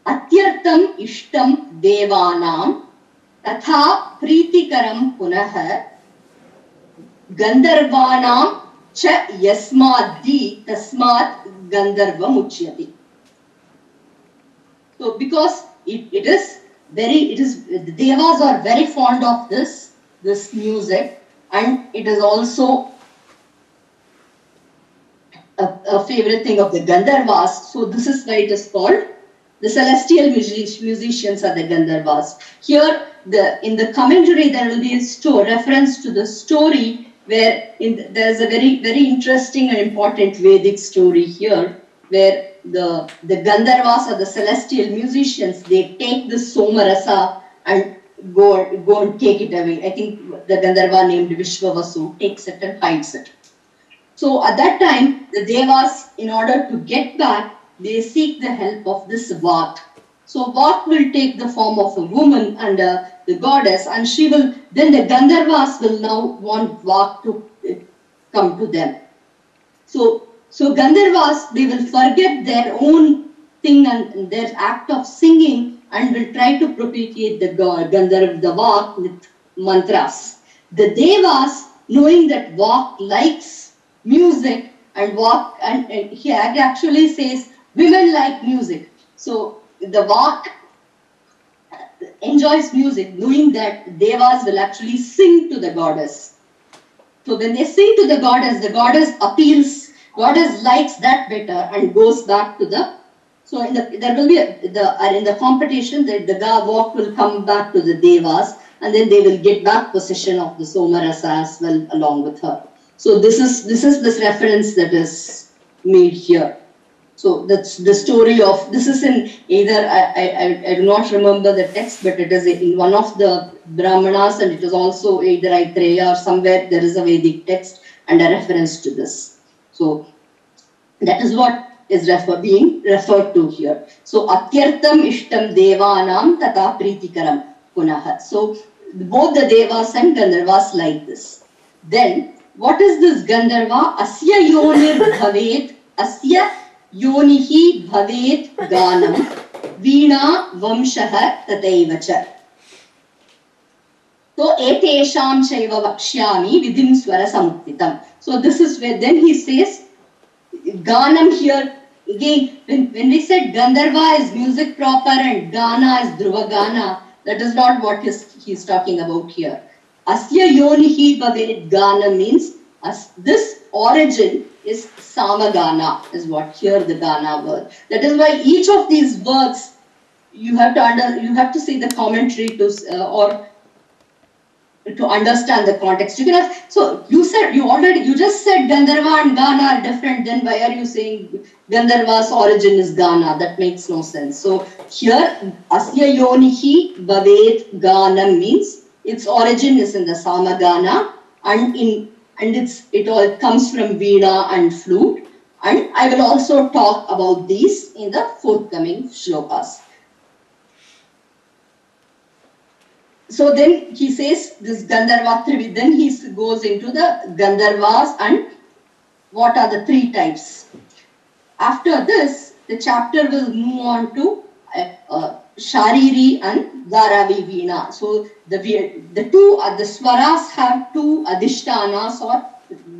Atyartam ishtam devanam tatha prithikaram punah Gandharvanam cha yasmaddi tasmat Gandharvam uchyati. So because the Devas are very fond of this music, and it is also a favorite thing of the Gandharvas. So this is why it is called the celestial musicians are the Gandharvas. Here, in the commentary, there will be a reference to the story where there is a very, very interesting and important Vedic story here, where the Gandharvas or the celestial musicians, they take the Somarasa and go and take it away. I think the Gandharva named Vishwavasu takes it and hides it. So at that time, the Devas, in order to get back, they seek the help of this Vak. So Vak will take the form of a woman and the goddess, and then the Gandharvas will now want Vak to come to them. So Gandharvas, they will forget their own thing and their act of singing and will try to propitiate the Gandharva, the Vak, with mantras. The Devas, knowing that Vak likes music, and he actually says women like music. So the Vak enjoys music, knowing that Devas will actually sing to the goddess. So when they sing to the goddess appeals, goddess likes that better and goes back to the. So in the competition, the Vak will come back to the Devas, and then they will get back possession of the Somarasa as well along with her. So this is this reference that is made here. So that's the story of, this is in either, I do not remember the text, but it is in one of the Brahmanas, and it is also either Aitreya or somewhere there is a Vedic text and a reference to this. So that is what is being referred to here. So Atyartam ishtam devanam tata pritikaram punah. So both the Devas and Gandharvas like this. Then what is this Gandharva? Asya yonir bhavet, asya yonihi bhavet ganam, veena vamshaha tataivacha. So etesham chaiva vakshyami vidhim swara samuktitam. So this is where then he says, ganam here, again, when we said Gandharva is music proper and Gana is Dhruva Gana, that is not what he's talking about here. Asya yonihi bhavet gana means this origin is samagana, is what here the Gana word. That is why each of these words you have to see the commentary to or to understand the context. You can have, so you just said Gandharva and Gana are different, then why are you saying Gandharva's origin is Gana? That makes no sense. So here, Asya Yonihi Bhavet Ganam means its origin is in the Samagana, and it all comes from Veena and flute. And I will also talk about these in the forthcoming shlokas. So then he says this Gandharva Trivi, then he goes into the Gandharvas and what are the three types. After this, the chapter will move on to Shariri and Dharavi Veena. So the swaras have two adhishtanas or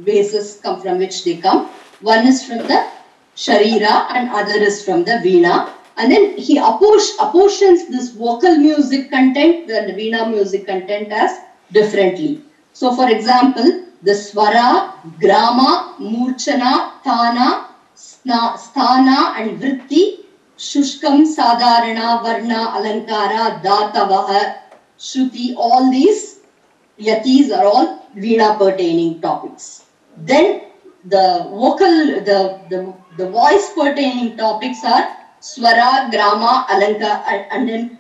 bases from which they come. One is from the Sharira and other is from the Veena. And then he apportions this vocal music content, the Veena music content as differently. So for example, the Swara, Grama, Murchana, Thana, Sthana and Vritti, Shushkam, Sadharana, Varna, Alankara, Datavaha, Shruti, all these yatis are all Veena pertaining topics. Then the voice pertaining topics are Swara, Grama, Alankara, and then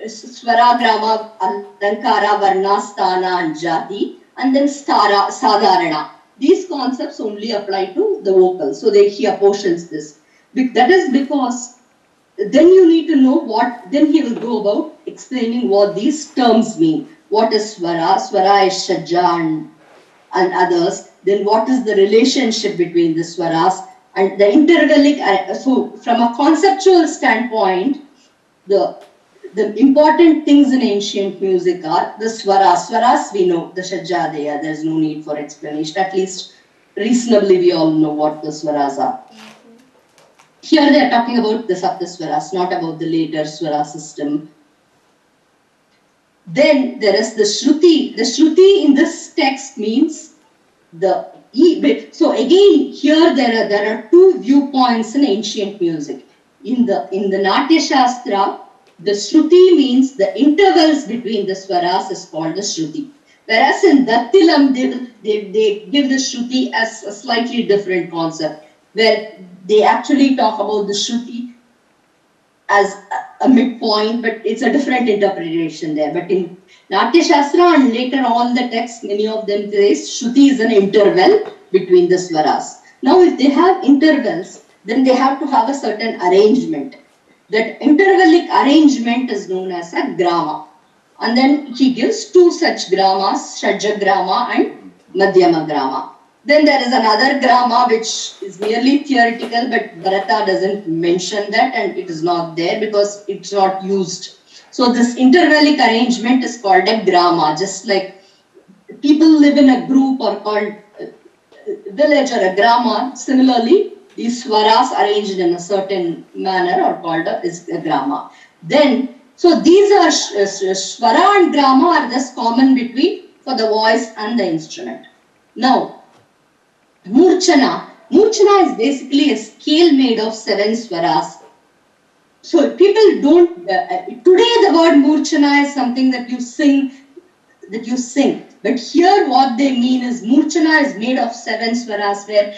Swara, Grama, Alankara, Varna, Sthana, and Jati, and then Sadharana. These concepts only apply to the vocal. So he apportions this. That is because then you need to know then he will go about explaining what these terms mean. What is Swara? Swara is Shajja and others. Then what is the relationship between the Swaras? And the intervallic, so from a conceptual standpoint, the important things in ancient music are the swaras. Swaras we know, the Shajjadeya, there's no need for explanation. At least reasonably we all know what the swaras are. Here they are talking about the Saptaswaras, not about the later swara system. Then there is the Shruti. The Shruti in this text means the so again, here there are two viewpoints in ancient music. In the Natya Shastra, the Shruti means the intervals between the swaras is called the Shruti. Whereas in Dattilam, they give the Shruti as a slightly different concept, where they actually talk about the Shruti as a midpoint, but it's a different interpretation there. But in Natya Shastra and later all the texts, many of them say Shruti is an interval between the swaras. Now if they have intervals, then they have to have a certain arrangement. That intervallic arrangement is known as a grama. And then he gives two such gramas, Shajja grama and Madhyama grama. Then there is another grama which is merely theoretical, but Bharata doesn't mention that and it is not there because it's not used. So this intervallic arrangement is called a grama, just like people live in a group or called a village or a grama. Similarly, these swaras arranged in a certain manner are called a grama. Then, so these are swara and grama are just common between for the voice and the instrument. Now, Murchana. Murchana is basically a scale made of 7 swaras. So people don't, today the word Murchana is something that you sing. But here what they mean is Murchana is made of 7 swaras, where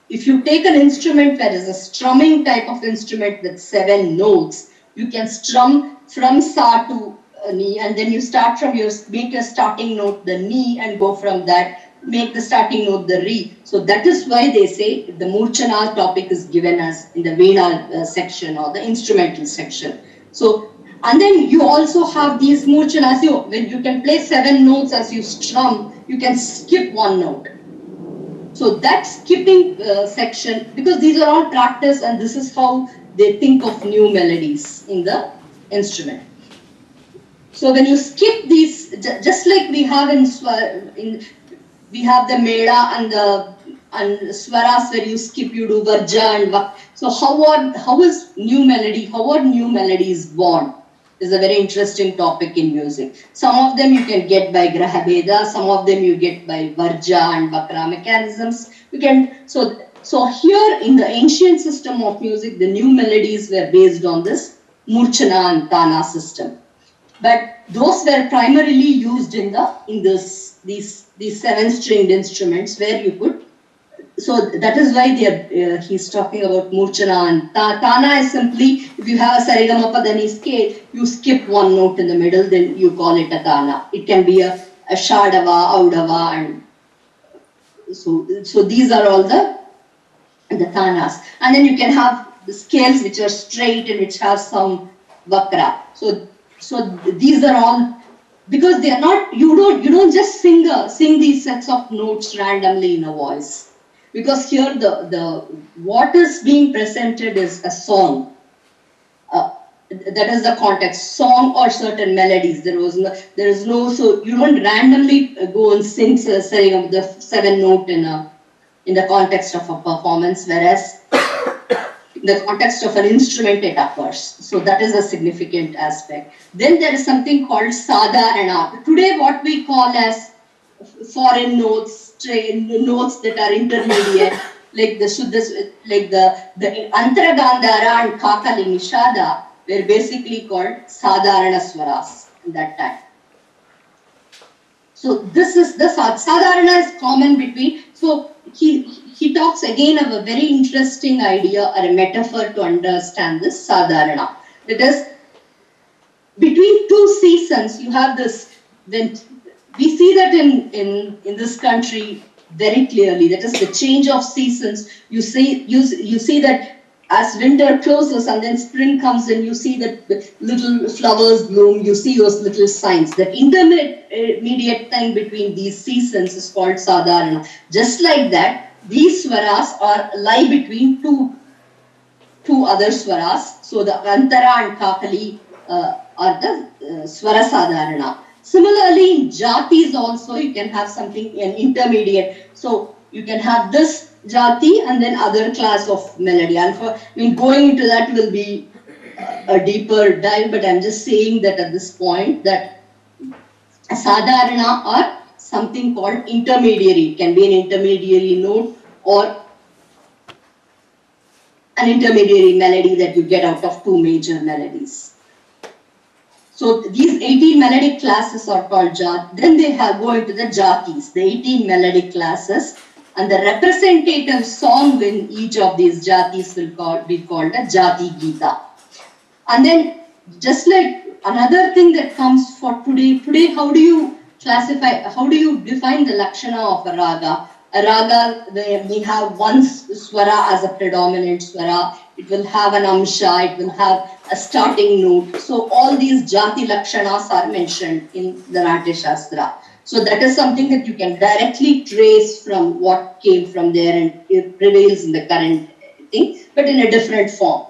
if you take an instrument where there is a strumming type of instrument with 7 notes, you can strum from sa to ni, and then you start from make your starting note the ni and go from that, make the starting note the re. So that is why they say the Murchana topic is given as in the Veena section or the instrumental section. So, and then you also have these Murchanas, when you can play 7 notes as you strum, you can skip 1 note. So that skipping section, because these are all practice and this is how they think of new melodies in the instrument. So when you skip these, just like we have we have the meda and swaras where you skip, you do varja and vak. So how is new melody? How are new melodies born? Is a very interesting topic in music. Some of them you can get by graha bheda, some of them you get by varja and vakra mechanisms. You can so here in the ancient system of music, the new melodies were based on this Murchana and Tana system. But those were primarily used in these 7-stringed instruments where you could. So that is why he's talking about Murchana and Tana is simply, if you have a Saregama Dani scale, you skip one note in the middle, then you call it a Tana. It can be a Shadava, Audava, and so these are all the Tanas. And then you can have the scales which are straight and which have some Vakra. So these are all, because they are not, you don't just sing these sets of notes randomly in a voice. Because here what is being presented is a song. That is the context, song or certain melodies. There is no, so you don't randomly go and sing the 7 note in the context of a performance, whereas in the context of an instrument it occurs. So that is a significant aspect. Then there is something called Sadharana. Today what we call as foreign notes, notes that are intermediate, like the Antara Gandhara and Kakali Nishada were basically called Sadharana Swaras at that time. So this is the Sadharana is common between. So he talks again of a very interesting idea or a metaphor to understand this Sadharana. That is, between 2 seasons, you have this. When we see that in this country very clearly, that is the change of seasons. You see that as winter closes and then spring comes in, you see that little flowers bloom, you see those little signs. That intermediate time between these seasons is called Sadharana. Just like that, these swaras lie between two other swaras. So the Antara and Kakali are the Swara Sadharana. Similarly, in jatis also you can have something, an intermediate. So you can have this jati and then other class of melody. And going into that will be a deeper dive, but I'm just saying that at this point that Sadharana are something called intermediary. It can be an intermediary note or an intermediary melody that you get out of 2 major melodies. So these 18 melodic classes are called jat. Then they go into the jatis, the 18 melodic classes, and the representative song in each of these jatis will be called a jati gita. And then just like another thing that comes for today, how do you classify, how do you define the lakshana of a raga? A raga, we have one swara as a predominant swara. It will have an amsha, it will have a starting note. So all these jati lakshanas are mentioned in the Natyashastra. So that is something that you can directly trace from what came from there and it prevails in the current thing, but in a different form.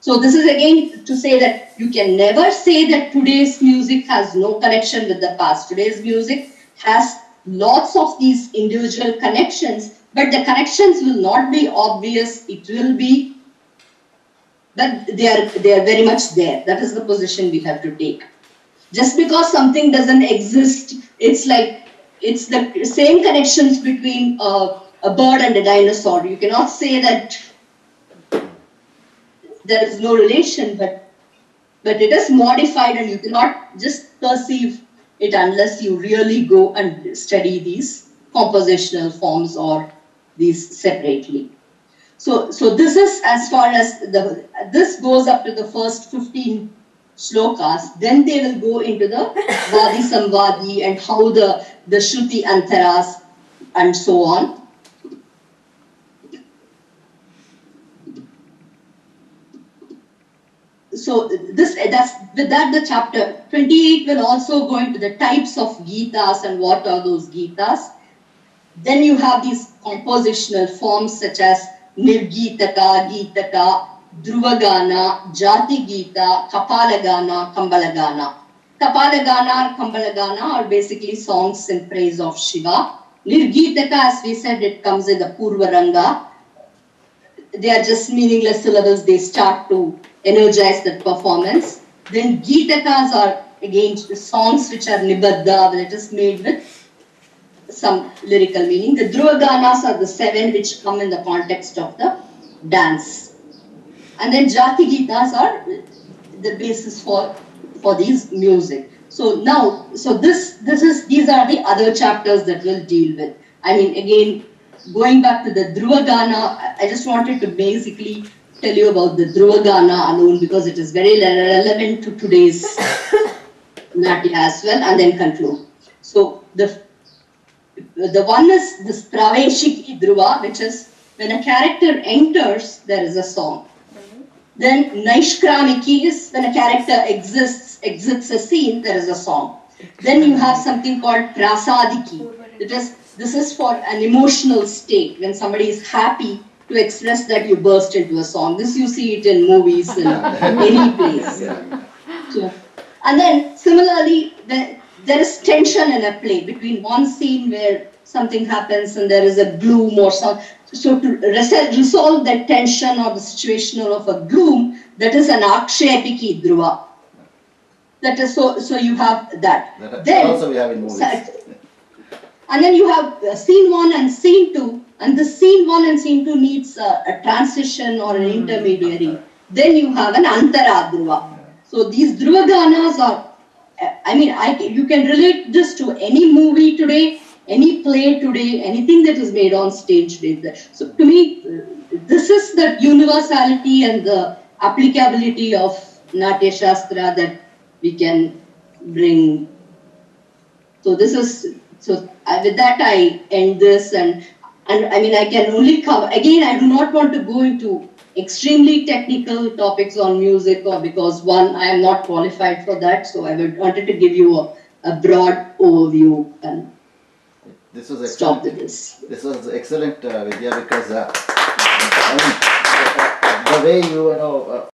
So this is again to say that you can never say that today's music has no connection with the past. Today's music has lots of these individual connections, but the connections will not be obvious. It will be, but they are very much there. That is the position we have to take. Just because something doesn't exist, it's like, it's the same connections between a bird and a dinosaur. You cannot say that there is no relation, but it is modified and you cannot just perceive it unless you really go and study these compositional forms or these separately. So this is as far as this goes up to the first 15 shlokas. Then they will go into the Vadi Samvadi and how the Shruti Antaras and so on. So the chapter 28 will also go into the types of Gitas and what are those Gitas. Then you have these compositional forms such as Nirgitaka, Gitaka, Dhruvagana, Jati Gita, Kapalagana, Kambalagana. Kapalagana or Kambalagana are basically songs in praise of Shiva. Nirgitaka, as we said, it comes in the Purvaranga. They are just meaningless syllables. They start to energize that performance. Then Gitakas are again songs which are Nibadda, that is made with some lyrical meaning. The Dhruvaganas are the 7 which come in the context of the dance. And then Jati Gitas are the basis for these music. So now, these are the other chapters that we'll deal with. I mean, again, going back to the Dhruva Gana, I just wanted to basically tell you about the Dhruva Gana alone because it is very relevant to today's Natya as well, and then conclude. So the one is this Praveshiki Dhruva, which is when a character enters, there is a song. Then Naishkramiki is when a character exits a scene, there is a song. Then you have something called Prasadiki. This is for an emotional state. When somebody is happy, to express that you burst into a song. This you see it in movies, in any place. So, and then similarly, there is tension in a play between one scene where something happens and there is a gloom or something. So to resolve that tension or the situation of a gloom, that is an akshepiki dhruva. That is so you have that. Then also we have in movies. And then you have scene 1 and scene 2, and the scene 1 and scene 2 needs a transition or an intermediary. Then you have an antara dhruva. So these dhruva ganas are, you can relate this to any movie today, any play today, anything that is made on stage today. So to me, this is the universality and the applicability of Natya Shastra that we can bring. So with that I end this, and I mean I can only cover, again I do not want to go into extremely technical topics on music, or because one, I am not qualified for that, so I wanted to give you a broad overview and this was stop with this. This was excellent, Vidya, because I mean, the way you know